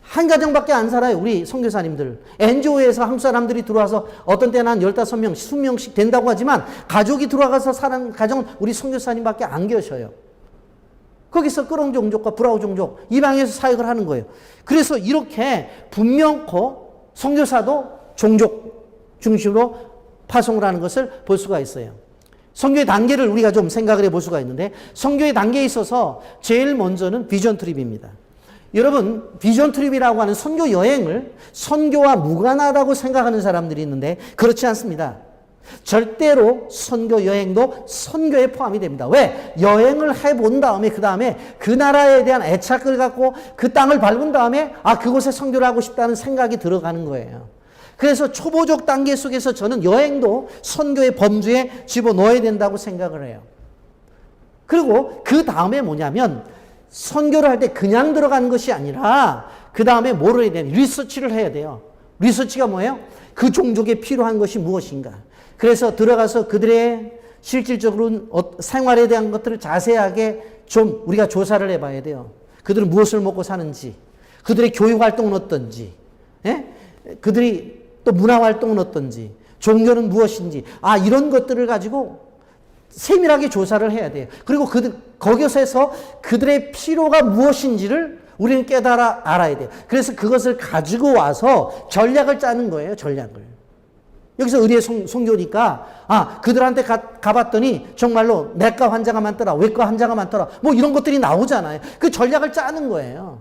한 가정밖에 안 살아요. 우리 선교사님들. NGO에서 한국 사람들이 들어와서 어떤 때는 한 15명, 20명씩 된다고 하지만 가족이 들어와서 사는 가정은 우리 선교사님밖에 안 계셔요. 거기서 끄롱 종족과 브라우 종족 이방에서 사역을 하는 거예요. 그래서 이렇게 분명코 선교사도 종족 중심으로 파송을 하는 것을 볼 수가 있어요. 선교의 단계를 우리가 좀 생각을 해볼 수가 있는데 선교의 단계에 있어서 제일 먼저는 비전 트립입니다. 여러분 비전 트립이라고 하는 선교 여행을 선교와 무관하다고 생각하는 사람들이 있는데 그렇지 않습니다. 절대로 선교 여행도 선교에 포함이 됩니다. 왜? 여행을 해본 다음에 그 다음에 그 나라에 대한 애착을 갖고 그 땅을 밟은 다음에 그곳에 선교를 하고 싶다는 생각이 들어가는 거예요. 그래서 초보적 단계 속에서 저는 여행도 선교의 범주에 집어넣어야 된다고 생각을 해요. 그리고 그 다음에 뭐냐면 선교를 할 때 그냥 들어가는 것이 아니라 그 다음에 뭐를 해야 되냐 리서치를 해야 돼요. 리서치가 뭐예요? 그 종족에 필요한 것이 무엇인가. 그래서 들어가서 그들의 실질적으로 생활에 대한 것들을 자세하게 좀 우리가 조사를 해봐야 돼요. 그들은 무엇을 먹고 사는지, 그들의 교육활동은 어떤지, 그들이 또 문화활동은 어떤지, 종교는 무엇인지, 이런 것들을 가지고 세밀하게 조사를 해야 돼요. 그리고 거기서 그들의 필요가 무엇인지를 우리는 깨달아 알아야 돼요. 그래서 그것을 가지고 와서 전략을 짜는 거예요. 전략을. 여기서 의례 선교니까 그들한테 가봤더니 정말로 내과 환자가 많더라. 외과 환자가 많더라. 뭐 이런 것들이 나오잖아요. 그 전략을 짜는 거예요.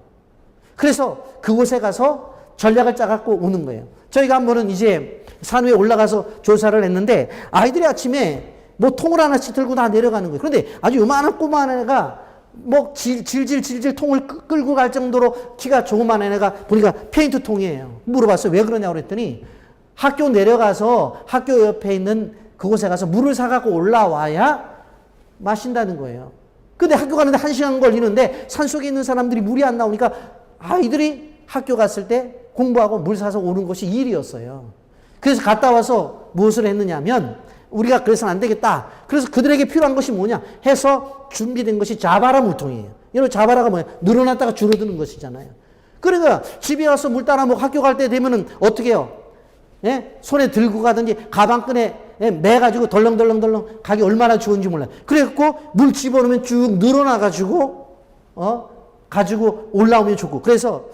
그래서 그곳에 가서 전략을 짜갖고 오는 거예요. 저희가 한 번은 이제 산 위에 올라가서 조사를 했는데 아이들이 아침에 뭐 통을 하나씩 들고 다 내려가는 거예요. 그런데 아주 요만한 꼬마한 애가 뭐 질질 통을 끌고 갈 정도로 키가 조그만한 애가 보니까 페인트 통이에요. 물어봤어요. 왜 그러냐고 그랬더니 학교 내려가서 학교 옆에 있는 그곳에 가서 물을 사갖고 올라와야 마신다는 거예요. 근데 학교 가는데 1시간 걸리는데 산속에 있는 사람들이 물이 안 나오니까 아이들이 학교 갔을 때 공부하고 물 사서 오는 것이 일이었어요. 그래서 갔다 와서 무엇을 했느냐면 우리가 그래서는 안 되겠다. 그래서 그들에게 필요한 것이 뭐냐 해서 준비된 것이 자바라 물통이에요. 여러분 자바라가 뭐예요? 늘어났다가 줄어드는 것이잖아요. 그러니까 집에 와서 물 따라 먹고 학교 갈 때 되면은 어떻게 해요? 손에 들고 가든지 가방끈에 매가지고 덜렁덜렁 가기 얼마나 좋은지 몰라요. 그래갖고 물 집어넣으면 쭉 늘어나가지고 가지고 올라오면 좋고. 그래서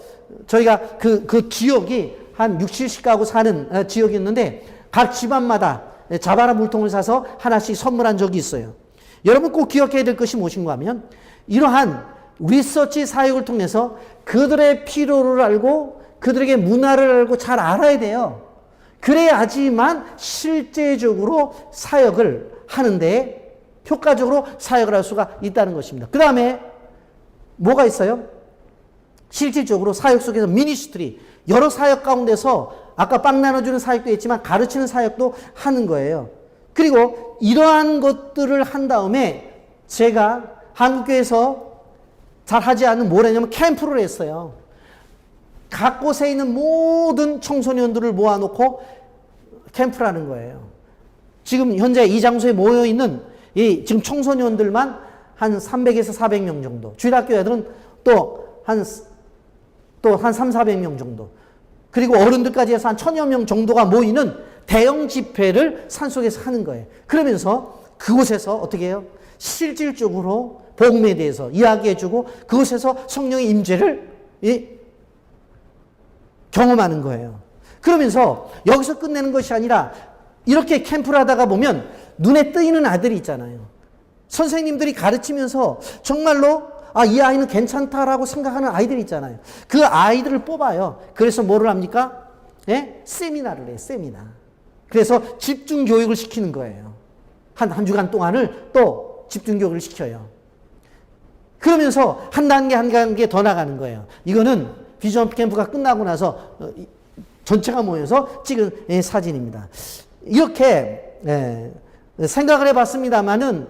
저희가 그 지역이 한 60, 70가구 사는 지역이 있는데 각 집안마다 자바라 물통을 사서 하나씩 선물한 적이 있어요. 여러분 꼭 기억해야 될 것이 무엇인가 하면 이러한 리서치 사역을 통해서 그들의 필요를 알고 그들에게 문화를 알고 잘 알아야 돼요. 그래야지만 실제적으로 사역을 하는데 효과적으로 사역을 할 수가 있다는 것입니다. 그 다음에 뭐가 있어요? 실질적으로 사역 속에서 미니스트리, 여러 사역 가운데서 아까 빵 나눠주는 사역도 있지만 가르치는 사역도 하는 거예요. 그리고 이러한 것들을 한 다음에 제가 한국교회에서 잘 하지 않는 뭘 했냐면 캠프를 했어요. 각 곳에 있는 모든 청소년들을 모아놓고 캠프라는 거예요. 지금 현재 이 장소에 모여있는 이 지금 청소년들만 한 300에서 400명 정도. 주일학교 애들은 또 한 400명 정도. 그리고 어른들까지 해서 한 1000여 명 정도가 모이는 대형 집회를 산속에서 하는 거예요. 그러면서 그곳에서 어떻게 해요? 실질적으로 복음에 대해서 이야기해주고 그곳에서 성령의 임재를 경험하는 거예요. 그러면서 여기서 끝내는 것이 아니라 이렇게 캠프를 하다가 보면 눈에 띄는 아들이 있잖아요. 선생님들이 가르치면서 정말로 이 아이는 괜찮다라고 생각하는 아이들이 있잖아요. 그 아이들을 뽑아요. 그래서 뭐를 합니까? 세미나를 해요. 세미나. 그래서 집중 교육을 시키는 거예요. 한 주간 동안을 또 집중 교육을 시켜요. 그러면서 한 단계 한 단계 더 나가는 거예요. 이거는 비전 캠프가 끝나고 나서 전체가 모여서 찍은 사진입니다. 이렇게 생각을 해봤습니다만은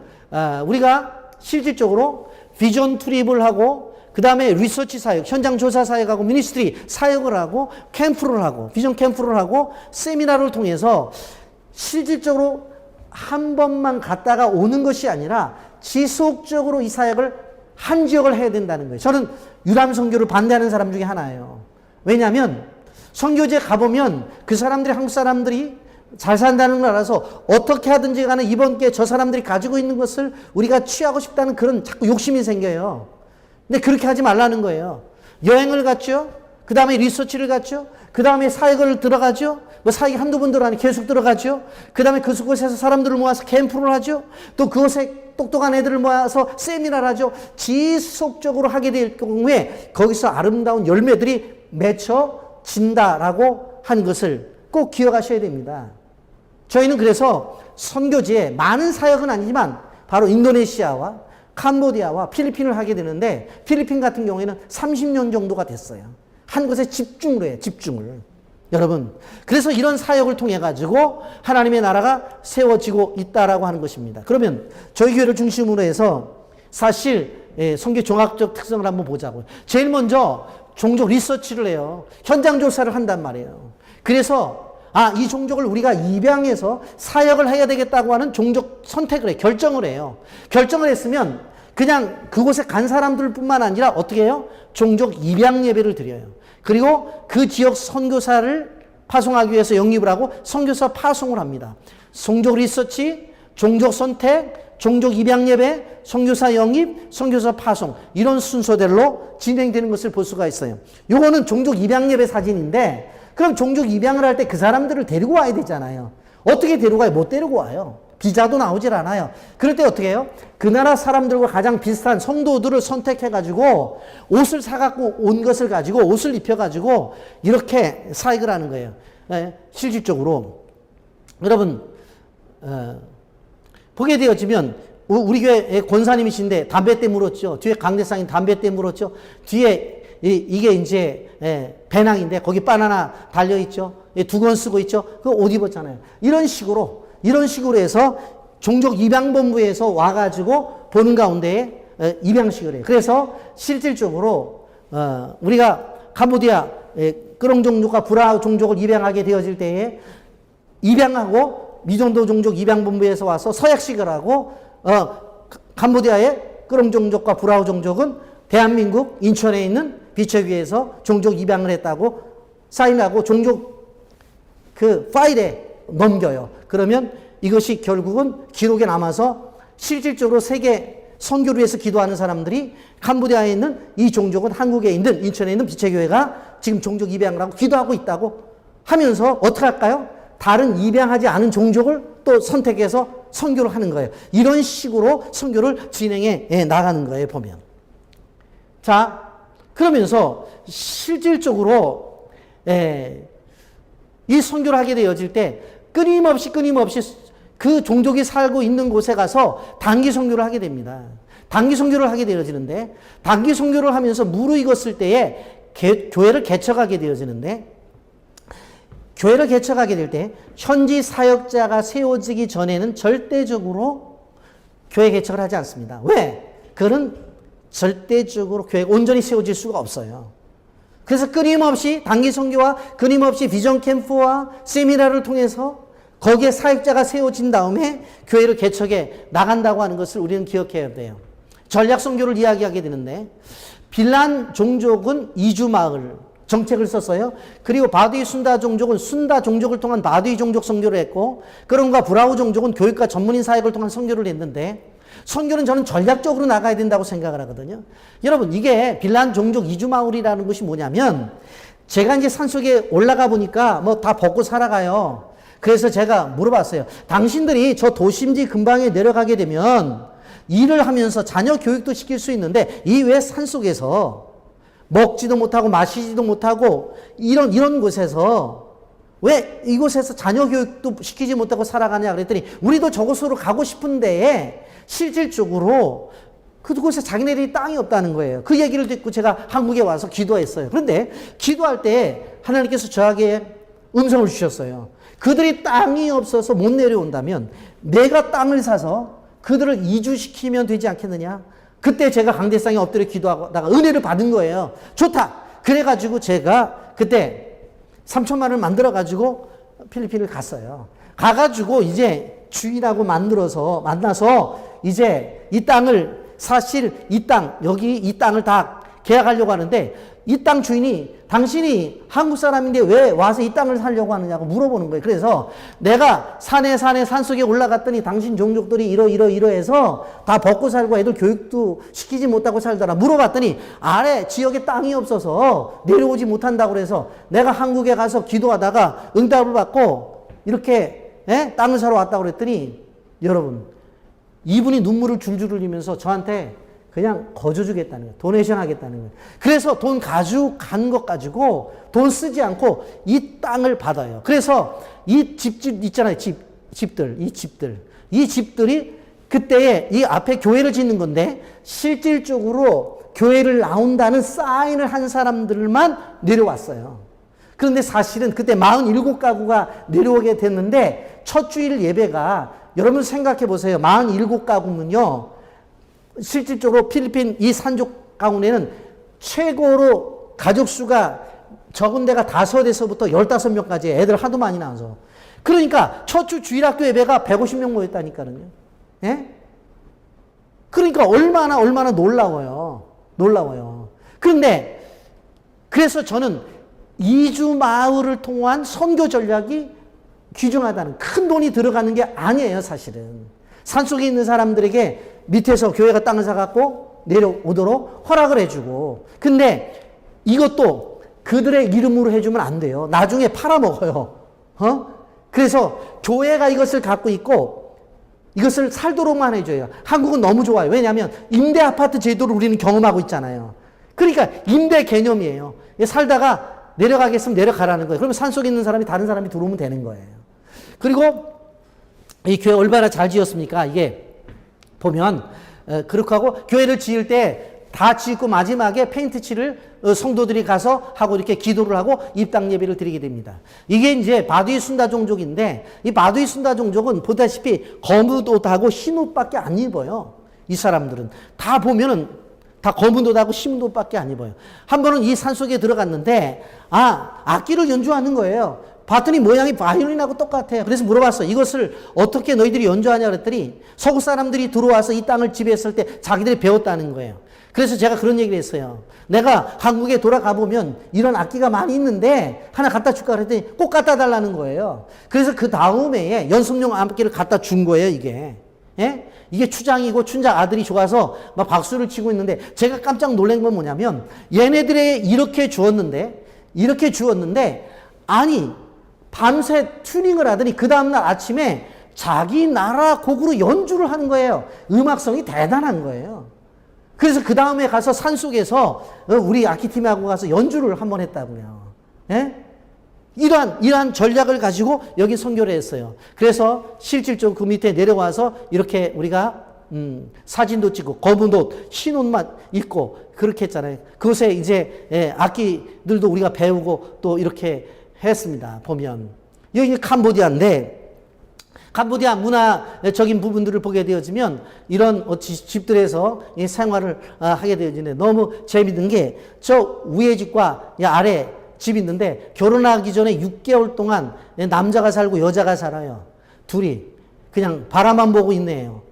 우리가 실질적으로 비전 투립을 하고 그 다음에 리서치 사역, 현장 조사 사역하고 미니스트리 사역을 하고 캠프를 하고 비전 캠프를 하고 세미나를 통해서 실질적으로 한 번만 갔다가 오는 것이 아니라 지속적으로 이 사역을 한 지역을 해야 된다는 거예요. 저는 유람 선교를 반대하는 사람 중에 하나예요. 왜냐하면 선교지에 가보면 그 사람들이 한국 사람들이 잘 산다는 걸 알아서 어떻게 하든지 간에 이번 기회에 저 사람들이 가지고 있는 것을 우리가 취하고 싶다는 그런 자꾸 욕심이 생겨요. 근데 그렇게 하지 말라는 거예요. 여행을 갔죠. 그 다음에 리서치를 갔죠. 그 다음에 사역을 들어가죠. 사역이 한두 번 들어가니 계속 들어가죠. 그 다음에 그곳에서 사람들을 모아서 캠프를 하죠. 또 그곳에 똑똑한 애들을 모아서 세미나를 하죠. 지속적으로 하게 될 경우에 거기서 아름다운 열매들이 맺혀진다라고 하는 것을 꼭 기억하셔야 됩니다. 저희는 그래서 선교지에 많은 사역은 아니지만 바로 인도네시아와 캄보디아와 필리핀을 하게 되는데 필리핀 같은 경우에는 30년 정도가 됐어요. 한 곳에 집중을 해요. 집중을. 여러분, 그래서 이런 사역을 통해 가지고 하나님의 나라가 세워지고 있다라고 하는 것입니다. 그러면 저희 교회를 중심으로 해서 사실 선교 종합적 특성을 한번 보자고요. 제일 먼저 종족 리서치를 해요. 현장 조사를 한단 말이에요. 그래서 이 종족을 우리가 입양해서 사역을 해야 되겠다고 하는 종족 선택을 해요. 결정을 해요. 결정을 했으면 그냥 그곳에 간 사람들뿐만 아니라 어떻게 해요? 종족 입양 예배를 드려요. 그리고 그 지역 선교사를 파송하기 위해서 영입을 하고 선교사 파송을 합니다. 종족 리서치, 종족 선택, 종족 입양 예배, 선교사 영입, 선교사 파송 이런 순서대로 진행되는 것을 볼 수가 있어요. 요거는 종족 입양 예배 사진인데 그럼 종족 입양을 할 때 그 사람들을 데리고 와야 되잖아요. 어떻게 데리고 와요? 못 데리고 와요. 비자도 나오질 않아요. 그럴 때 어떻게 해요? 그 나라 사람들과 가장 비슷한 성도들을 선택해가지고 옷을 사갖고 온 것을 가지고 옷을 입혀가지고 이렇게 사역을 하는 거예요. 실질적으로. 여러분, 보게 되어지면 우리 교회 권사님이신데 담배 때 물었죠. 뒤에 강대상인 담배 때 물었죠. 뒤에 이게 이제 배낭인데 거기 바나나 달려있죠. 두건 쓰고 있죠. 그 옷 입었잖아요. 이런 식으로 해서 종족 입양본부에서 와가지고 보는 가운데 입양식을 해요. 그래서 실질적으로 우리가 캄보디아 끄롱 종족과 브라우 종족을 입양하게 되어질 때에 입양하고 미정도 종족 입양본부에서 와서 서약식을 하고 캄보디아의 끄롱 종족과 브라우 종족은 대한민국 인천에 있는 비체교회에서 종족 입양을 했다고 사인하고 종족 그 파일에 넘겨요. 그러면 이것이 결국은 기록에 남아서 실질적으로 세계 선교를 위해서 기도하는 사람들이 캄보디아에 있는 이 종족은 한국에 있는 인천에 있는 비체교회가 지금 종족 입양을 하고 기도하고 있다고 하면서 어떻게 할까요? 다른 입양하지 않은 종족을 또 선택해서 선교를 하는 거예요. 이런 식으로 선교를 진행해 나가는 거예요, 보면. 자, 그러면서 실질적으로 이 선교를 하게 되어질 때 끊임없이 그 종족이 살고 있는 곳에 가서 단기 선교를 하게 됩니다. 단기 선교를 하게 되어지는데, 단기 선교를 하면서 무르익었을 때에 교회를 개척하게 되어지는데, 교회를 개척하게 될 때 현지 사역자가 세워지기 전에는 절대적으로 교회 개척을 하지 않습니다. 왜? 그거는 절대적으로 교회가 온전히 세워질 수가 없어요. 그래서 끊임없이 단기 선교와 끊임없이 비전 캠프와 세미나를 통해서 거기에 사역자가 세워진 다음에 교회를 개척해 나간다고 하는 것을 우리는 기억해야 돼요. 전략 선교를 이야기하게 되는데, 빌란 종족은 이주 마을 정책을 썼어요. 그리고 바두이 순다 종족은 순다 종족을 통한 바두이 종족 선교를 했고, 그런가 브라우 종족은 교육과 전문인 사역을 통한 선교를 했는데, 선교는 저는 전략적으로 나가야 된다고 생각을 하거든요. 여러분, 이게 빌란 종족 이주 마을이라는 것이 뭐냐면, 제가 이제 산속에 올라가 보니까 뭐 다 벗고 살아가요. 그래서 제가 물어봤어요. 당신들이 저 도심지 근방에 내려가게 되면 일을 하면서 자녀 교육도 시킬 수 있는데, 이 왜 산속에서 먹지도 못하고 마시지도 못하고 이런 곳에서 왜 이곳에서 자녀 교육도 시키지 못하고 살아가냐 그랬더니, 우리도 저곳으로 가고 싶은데 실질적으로 그곳에 자기네들이 땅이 없다는 거예요. 그 얘기를 듣고 제가 한국에 와서 기도했어요. 그런데 기도할 때 하나님께서 저에게 음성을 주셨어요. 그들이 땅이 없어서 못 내려온다면 내가 땅을 사서 그들을 이주시키면 되지 않겠느냐. 그때 제가 강대상에 엎드려 기도하다가 은혜를 받은 거예요. 좋다. 그래가지고 제가 그때 3천만 원을 만들어가지고 필리핀을 갔어요. 가가지고 이제 주인하고 만나서 이제 이 땅을, 사실 이 땅, 여기 이 땅을 다 계약하려고 하는데, 이 땅 주인이 당신이 한국 사람인데 왜 와서 이 땅을 살려고 하느냐고 물어보는 거예요. 그래서 내가 산속에 올라갔더니 당신 종족들이 이러해서 다 벗고 살고 애들 교육도 시키지 못하고 살더라. 물어봤더니 아래 지역에 땅이 없어서 내려오지 못한다고 그래서 내가 한국에 가서 기도하다가 응답을 받고 이렇게 땅을 사러 왔다고 그랬더니, 여러분, 이분이 눈물을 줄줄 흘리면서 저한테 그냥 거저주겠다는 거예요. 도네이션 하겠다는 거예요. 그래서 돈 가져간 것 가지고 돈 쓰지 않고 이 땅을 받아요. 그래서 이 집들 있잖아요. 이 집들이 그때에 이 앞에 교회를 짓는 건데, 실질적으로 교회를 나온다는 사인을 한 사람들만 내려왔어요. 그런데 사실은 그때 47가구가 내려오게 됐는데, 첫 주일 예배가, 여러분 생각해 보세요. 47가구면요. 실질적으로 필리핀 이 산족 가운데는 최고로 가족 수가 적은 데가 5에서부터 15명까지 애들 하도 많이 나와서. 그러니까 첫 주 주일학교 예배가 150명 모였다니까요. 예? 그러니까 얼마나 놀라워요. 그런데 그래서 저는 이주 마을을 통한 선교 전략이 귀중하다는, 큰 돈이 들어가는 게 아니에요, 사실은. 산속에 있는 사람들에게 밑에서 교회가 땅을 사갖고 내려오도록 허락을 해주고, 근데 이것도 그들의 이름으로 해주면 안 돼요. 나중에 팔아먹어요. 그래서 교회가 이것을 갖고 있고 이것을 살도록만 해줘요. 한국은 너무 좋아요. 왜냐하면 임대 아파트 제도를 우리는 경험하고 있잖아요. 그러니까 임대 개념이에요. 살다가 내려가겠으면 내려가라는 거예요. 그러면 산속에 있는 사람이 다른 사람이 들어오면 되는 거예요. 그리고 이 교회 얼마나 잘 지었습니까? 이게 보면 그렇게 하고, 교회를 지을 때 다 짓고 마지막에 페인트 칠을 성도들이 가서 하고 이렇게 기도를 하고 입당 예배를 드리게 됩니다. 이게 이제 바두이 순다 종족인데, 이 바두이 순다 종족은 보다시피 검은 옷하고 흰 옷밖에 안 입어요. 이 사람들은 다 보면은 다 검은 옷하고 흰 옷밖에 안 입어요. 한 번은 이 산속에 들어갔는데 악기를 연주하는 거예요. 봤더니 모양이 바이올린하고 똑같아요. 그래서 물어봤어. 이것을 어떻게 너희들이 연주하냐 그랬더니, 서구 사람들이 들어와서 이 땅을 지배했을 때 자기들이 배웠다는 거예요. 그래서 제가 그런 얘기를 했어요. 내가 한국에 돌아가 보면 이런 악기가 많이 있는데 하나 갖다 줄까 그랬더니 꼭 갖다 달라는 거예요. 그래서 그 다음에 연습용 악기를 갖다 준 거예요, 이게. 예? 이게 추장이고 춘장 아들이 좋아서 막 박수를 치고 있는데, 제가 깜짝 놀란 건 뭐냐면, 얘네들이 이렇게 주었는데 아니 밤새 튜닝을 하더니 그 다음날 아침에 자기 나라 곡으로 연주를 하는 거예요. 음악성이 대단한 거예요. 그래서 그 다음에 가서 산속에서 우리 악기팀하고 가서 연주를 한번 했다고요. 예? 이러한 전략을 가지고 여기 선교를 했어요. 그래서 실질적으로 그 밑에 내려와서 이렇게 우리가 사진도 찍고 검은 옷, 흰 옷만 입고 그렇게 했잖아요. 그곳에 이제 악기들도 우리가 배우고 또 이렇게 했습니다. 보면 여기 캄보디아인데 캄보디아 문화적인 부분들을 보게 되어지면 이런 집들에서 생활을 하게 되어지는데 너무 재밌는 게 저 위에 집과 아래 집이 있는데 결혼하기 전에 6개월 동안 남자가 살고 여자가 살아요. 둘이 그냥 바라만 보고 있네요.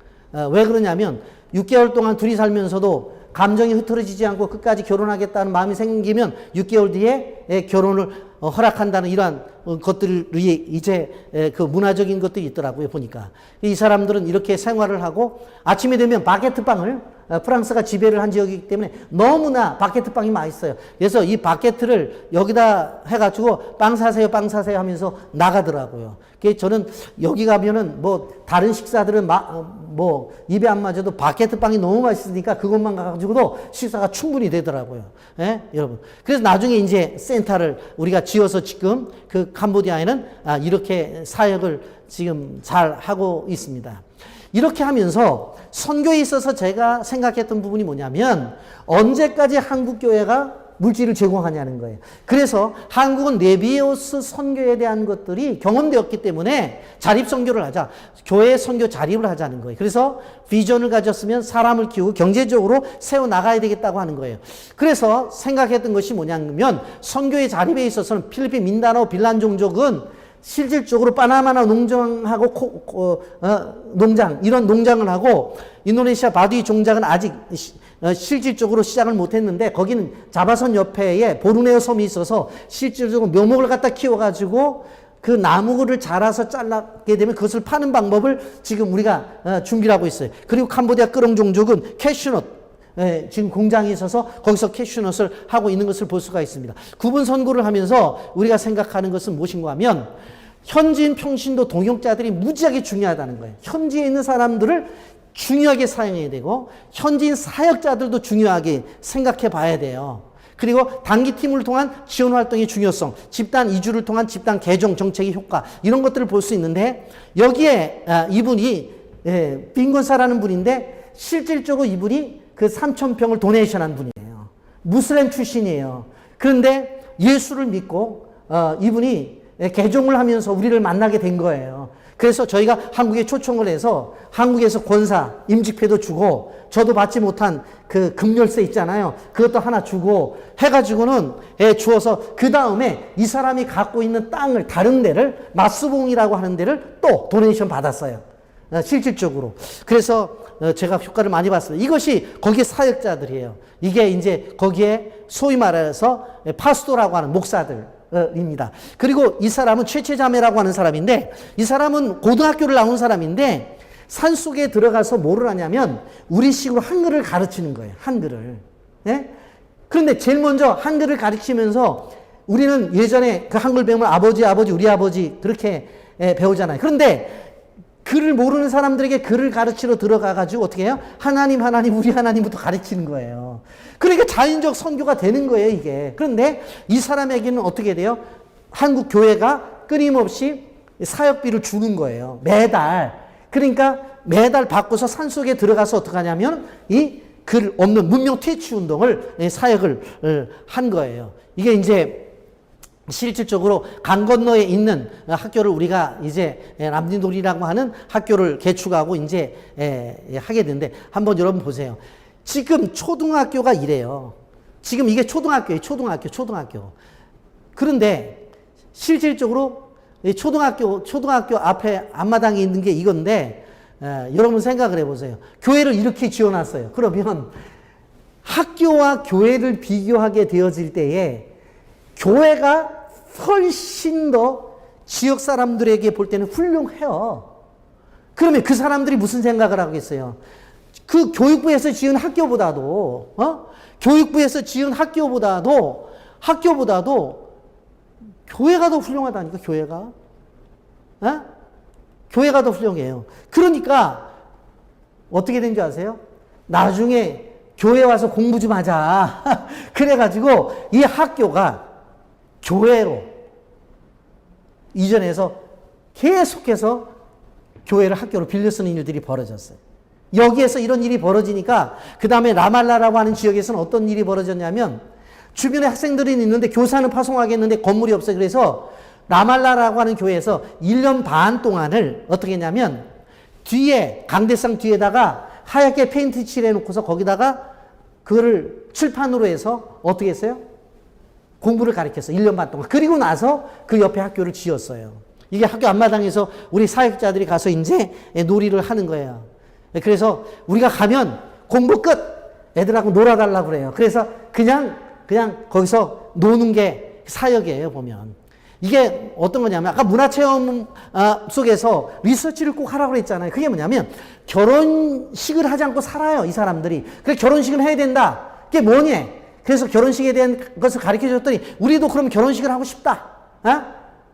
왜 그러냐면 6개월 동안 둘이 살면서도 감정이 흐트러지지 않고 끝까지 결혼하겠다는 마음이 생기면 6개월 뒤에 결혼을 허락한다는 이러한 것들이 이제 그 문화적인 것들이 있더라고요. 보니까 이 사람들은 이렇게 생활을 하고 아침에 되면 바게트빵을 프랑스가 지배를 한 지역이기 때문에 너무나 바게트빵이 맛있어요. 그래서 이 바게트를 여기다 해가지고 빵 사세요 하면서 나가더라고요. 그래서 저는 여기 가면은 뭐 다른 식사들은 뭐 입에 안 맞아도 바게트빵이 너무 맛있으니까 그것만 가지고도 식사가 충분히 되더라고요. 예? 여러분. 그래서 나중에 이제 센터를 우리가 지어서 지금 그 캄보디아에는 이렇게 사역을 지금 잘 하고 있습니다. 이렇게 하면서 선교에 있어서 제가 생각했던 부분이 뭐냐면 언제까지 한국 교회가 물질을 제공하냐는 거예요. 그래서 한국은 네비오스 선교에 대한 것들이 경험되었기 때문에 자립 선교를 하자. 교회 선교 자립을 하자는 거예요. 그래서 비전을 가졌으면 사람을 키우고 경제적으로 세워나가야 되겠다고 하는 거예요. 그래서 생각했던 것이 뭐냐면 선교의 자립에 있어서는 필리핀 민다나오 빌란 종족은 실질적으로 바나나 농장하고 농장 이런 농장을 하고 인도네시아 바두이 종작은 아직 실질적으로 시작을 못했는데 거기는 자바선 옆에 보르네오 섬이 있어서 실질적으로 묘목을 갖다 키워가지고 그 나무를 자라서 잘라게 되면 그것을 파는 방법을 지금 우리가 준비를 하고 있어요. 그리고 캄보디아 끄렁 종족은 캐슈넛 지금 공장이 있어서 거기서 캐슈넛을 하고 있는 것을 볼 수가 있습니다. 구분 선고를 하면서 우리가 생각하는 것은 무엇인가 하면 현지인 평신도 동역자들이 무지하게 중요하다는 거예요. 현지에 있는 사람들을 중요하게 사용해야 되고 현지인 사역자들도 중요하게 생각해 봐야 돼요. 그리고 단기팀을 통한 지원 활동의 중요성, 집단 이주를 통한 집단 개정 정책의 효과 이런 것들을 볼 수 있는데 여기에 이분이 빈건사라는 분인데 실질적으로 이분이 그 3,000평을 도네이션한 분이에요. 무슬림 출신이에요. 그런데 예수를 믿고 이분이 개종을 하면서 우리를 만나게 된 거예요. 그래서 저희가 한국에 초청을 해서 한국에서 권사, 임직표도 주고 저도 받지 못한 그 금열쇠 있잖아요. 그것도 하나 주고 해가지고는 주어서 그 다음에 이 사람이 갖고 있는 땅을 다른 데를 마스봉이라고 하는 데를 또 도네이션 받았어요. 실질적으로. 그래서 제가 효과를 많이 봤습니다. 이것이 거기에 사역자들이에요. 이게 이제 거기에 소위 말해서 파스토라고 하는 목사들입니다. 그리고 이 사람은 최채자매라고 하는 사람인데 이 사람은 고등학교를 나온 사람인데 산속에 들어가서 뭐를 하냐면 우리식으로 한글을 가르치는 거예요. 한글을. 예? 그런데 제일 먼저 한글을 가르치면서 우리는 예전에 그 한글 배우면 아버지 우리 아버지 그렇게 배우잖아요. 그런데 글을 모르는 사람들에게 글을 가르치러 들어가가지고 어떻게 해요? 하나님, 우리 하나님부터 가르치는 거예요. 그러니까 자연적 선교가 되는 거예요, 이게. 그런데 이 사람에게는 어떻게 돼요? 한국 교회가 끊임없이 사역비를 주는 거예요. 매달. 그러니까 매달 받고서 산속에 들어가서 어떻게 하냐면 이 글 없는 문명 퇴치 운동을 사역을 한 거예요. 이게 이제 실질적으로 강 건너에 있는 학교를 우리가 이제 람딘돌이라고 하는 학교를 개축하고 이제 하게 되는데 한번 여러분 보세요. 지금 초등학교가 이래요. 지금 이게 초등학교예요. 초등학교. 그런데 실질적으로 초등학교 앞에 앞마당에 있는 게 이건데 여러분 생각을 해보세요. 교회를 이렇게 지어놨어요. 그러면 학교와 교회를 비교하게 되어질 때에 교회가 훨씬 더 지역 사람들에게 볼 때는 훌륭해요. 그러면 그 사람들이 무슨 생각을 하겠어요? 그 교육부에서 지은 학교보다도 교회가 더 훌륭하다니까, 교회가. 교회가 더 훌륭해요. 그러니까 어떻게 된지 아세요? 나중에 교회 와서 공부 좀 하자. 그래가지고 이 학교가 교회로 이전해서 계속해서 교회를 학교로 빌려 쓰는 일들이 벌어졌어요. 여기에서 이런 일이 벌어지니까 그 다음에 라말라라고 하는 지역에서는 어떤 일이 벌어졌냐면 주변에 학생들이 있는데 교사는 파송하겠는데 건물이 없어요. 그래서 라말라라고 하는 교회에서 1년 반 동안을 어떻게 했냐면 뒤에 강대상 뒤에다가 하얗게 페인트 칠해놓고서 거기다가 그거를 칠판으로 해서 어떻게 했어요? 공부를 가르쳤어요. 1년 반 동안. 그리고 나서 그 옆에 학교를 지었어요. 이게 학교 앞마당에서 우리 사역자들이 가서 이제 놀이를 하는 거예요. 그래서 우리가 가면 공부 끝! 애들하고 놀아달라고 그래요. 그래서 그냥 거기서 노는 게 사역이에요, 보면. 이게 어떤 거냐면 아까 문화체험 속에서 리서치를 꼭 하라고 그랬잖아요. 그게 뭐냐면 결혼식을 하지 않고 살아요, 이 사람들이. 그래서 결혼식을 해야 된다. 그게 뭐냐? 그래서 결혼식에 대한 것을 가르쳐 줬더니 우리도 그럼 결혼식을 하고 싶다.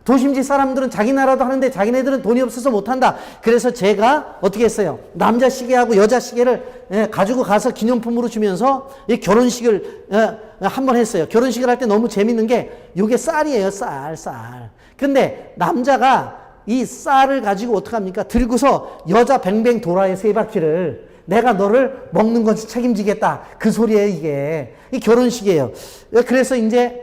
도심지 사람들은 자기 나라도 하는데 자기네들은 돈이 없어서 못한다. 그래서 제가 어떻게 했어요? 남자 시계하고 여자 시계를 가지고 가서 기념품으로 주면서 이 결혼식을 한번 했어요. 결혼식을 할 때 너무 재밌는 게 이게 쌀이에요. 쌀. 근데 남자가 이 쌀을 가지고 어떡합니까? 들고서 여자 뱅뱅 돌아요. 3바퀴를. 내가 너를 먹는 것을 책임지겠다. 그 소리예요, 이게. 이 결혼식이에요. 그래서 이제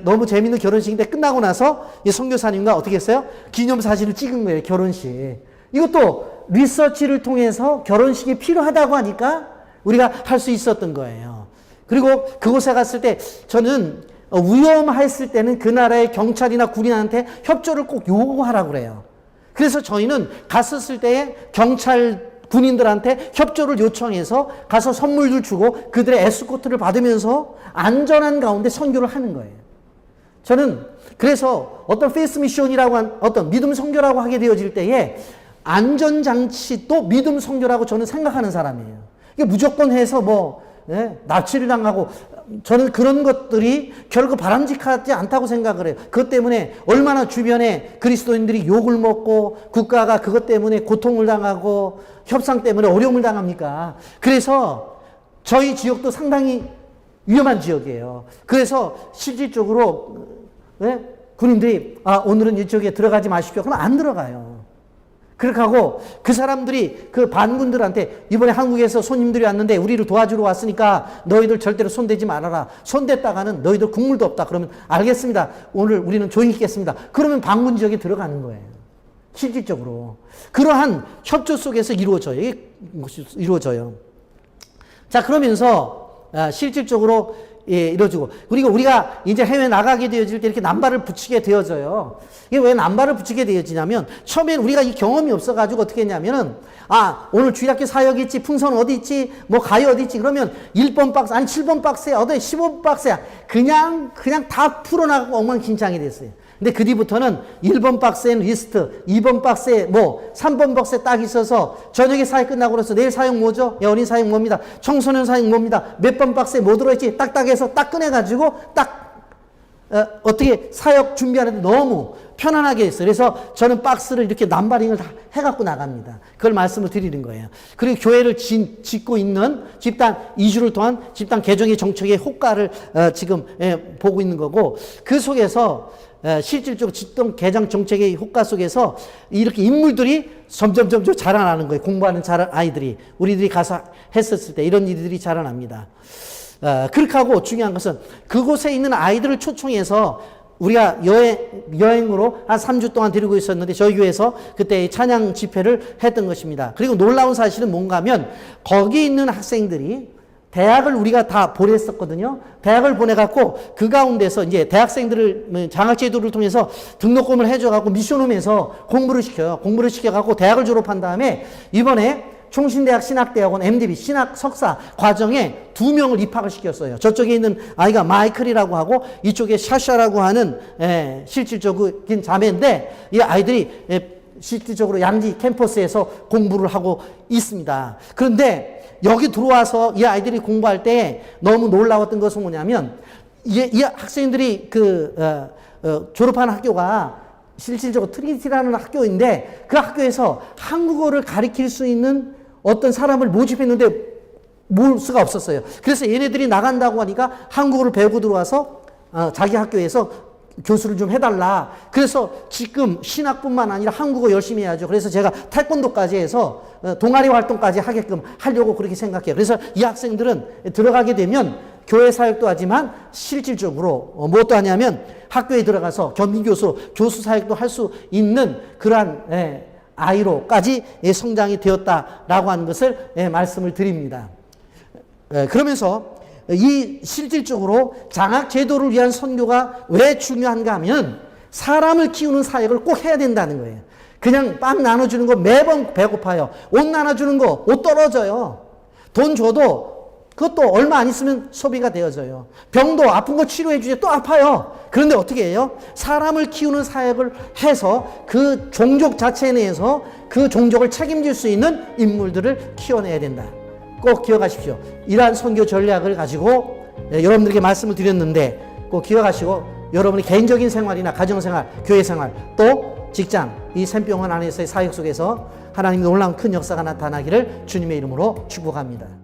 너무 재밌는 결혼식인데 끝나고 나서 이 선교사님과 어떻게 했어요? 기념사진을 찍은 거예요, 결혼식. 이것도 리서치를 통해서 결혼식이 필요하다고 하니까 우리가 할 수 있었던 거예요. 그리고 그곳에 갔을 때 저는 위험했을 때는 그 나라의 경찰이나 군인한테 협조를 꼭 요구하라고 그래요. 그래서 저희는 갔었을 때에 경찰 군인들한테 협조를 요청해서 가서 선물도 주고 그들의 에스코트를 받으면서 안전한 가운데 선교를 하는 거예요. 저는 그래서 어떤 페이스 미션이라고 한 어떤 믿음 선교라고 하게 되어질 때에 안전장치도 믿음 선교라고 저는 생각하는 사람이에요. 이게 무조건 해서 납치를 당하고 저는 그런 것들이 결국 바람직하지 않다고 생각을 해요. 그것 때문에 얼마나 주변에 그리스도인들이 욕을 먹고 국가가 그것 때문에 고통을 당하고 협상 때문에 어려움을 당합니까? 그래서 저희 지역도 상당히 위험한 지역이에요. 그래서 실질적으로 군인들이 오늘은 이쪽에 들어가지 마십시오. 그럼 안 들어가요. 그렇게 하고 그 사람들이 그 반군들한테 이번에 한국에서 손님들이 왔는데 우리를 도와주러 왔으니까 너희들 절대로 손대지 말아라. 손댔다가는 너희들 국물도 없다. 그러면 알겠습니다. 오늘 우리는 조용히 있겠습니다. 그러면 반군 지역에 들어가는 거예요. 실질적으로. 그러한 협조 속에서 이루어져요. 자, 그러면서 실질적으로 이루어지고 그리고 우리가 이제 해외 나가게 되어질 때 이렇게 남발을 붙이게 되어져요. 이게 왜 남발을 붙이게 되어지냐면 처음엔 우리가 이 경험이 없어가지고 어떻게 했냐면은 오늘 주일학교 사역이 있지 풍선 어디 있지 가요 어디 있지 그러면 1번 박스 아니 7번 박스야 어디 15번 박스야 그냥 다 풀어나가고 엉망진창이 됐어요. 근데 그 뒤부터는 1번 박스엔 리스트, 2번 박스에 3번 박스에 딱 있어서 저녁에 사역 끝나고 그래서 내일 사역 뭐죠? 어린 사역 뭡니다. 청소년 사역 뭡니다. 몇 번 박스에 뭐 들어있지? 딱딱해서 딱 꺼내가지고 어떻게 사역 준비하는데 너무 편안하게 했어요. 그래서 저는 박스를 이렇게 남바링을 다 해갖고 나갑니다. 그걸 말씀을 드리는 거예요. 그리고 교회를 짓고 있는 집단 이주를 통한 집단 개정의 정책의 효과를 지금 보고 있는 거고 그 속에서 실질적으로 집단 개정 정책의 효과 속에서 이렇게 인물들이 점점 자라나는 거예요. 공부하는 아이들이 우리들이 가서 했었을 때 이런 일들이 자라납니다. 그렇게 하고 중요한 것은 그곳에 있는 아이들을 초청해서 우리가 여행으로 한 3주 동안 데리고 있었는데 저희 교회에서 그때 찬양 집회를 했던 것입니다. 그리고 놀라운 사실은 뭔가 하면 거기 있는 학생들이 대학을 우리가 다 보냈었거든요. 대학을 보내갖고 그 가운데서 이제 대학생들을 장학제도를 통해서 등록금을 해줘갖고 미션홈에서 공부를 시켜요. 공부를 시켜갖고 대학을 졸업한 다음에 이번에 총신대학 신학대학원 MDB 신학 석사 과정에 2명을 입학을 시켰어요. 저쪽에 있는 아이가 마이클이라고 하고 이쪽에 샤샤라고 하는 실질적인 자매인데 이 아이들이 실질적으로 양지 캠퍼스에서 공부를 하고 있습니다. 그런데 여기 들어와서 이 아이들이 공부할 때 너무 놀라웠던 것은 뭐냐면 이 학생들이 졸업한 학교가 실질적으로 트리니티라는 학교인데 그 학교에서 한국어를 가르칠 수 있는 어떤 사람을 모집했는데 모을 수가 없었어요. 그래서 얘네들이 나간다고 하니까 한국어를 배우고 들어와서 자기 학교에서 교수를 좀 해달라. 그래서 지금 신학뿐만 아니라 한국어 열심히 해야죠. 그래서 제가 태권도까지 해서 동아리 활동까지 하게끔 하려고 그렇게 생각해요. 그래서 이 학생들은 들어가게 되면 교회 사역도 하지만 실질적으로 무엇도 하냐면 학교에 들어가서 겸임교수, 교수 사역도 할 수 있는 그러한 아이로까지 성장이 되었다라고 하는 것을 말씀을 드립니다. 그러면서 이 실질적으로 장학 제도를 위한 선교가 왜 중요한가 하면 사람을 키우는 사역을 꼭 해야 된다는 거예요. 그냥 빵 나눠주는 거 매번 배고파요. 옷 나눠주는 거 옷 떨어져요. 돈 줘도 그것도 얼마 안 있으면 소비가 되어져요. 병도 아픈 거 치료해 주지 또 아파요. 그런데 어떻게 해요? 사람을 키우는 사역을 해서 그 종족 자체 내에서 그 종족을 책임질 수 있는 인물들을 키워내야 된다. 꼭 기억하십시오. 이러한 선교 전략을 가지고 여러분들에게 말씀을 드렸는데 꼭 기억하시고 여러분의 개인적인 생활이나 가정생활, 교회생활 또 직장 이 샘병원 안에서의 사역 속에서 하나님의 놀라운 큰 역사가 나타나기를 주님의 이름으로 축복합니다.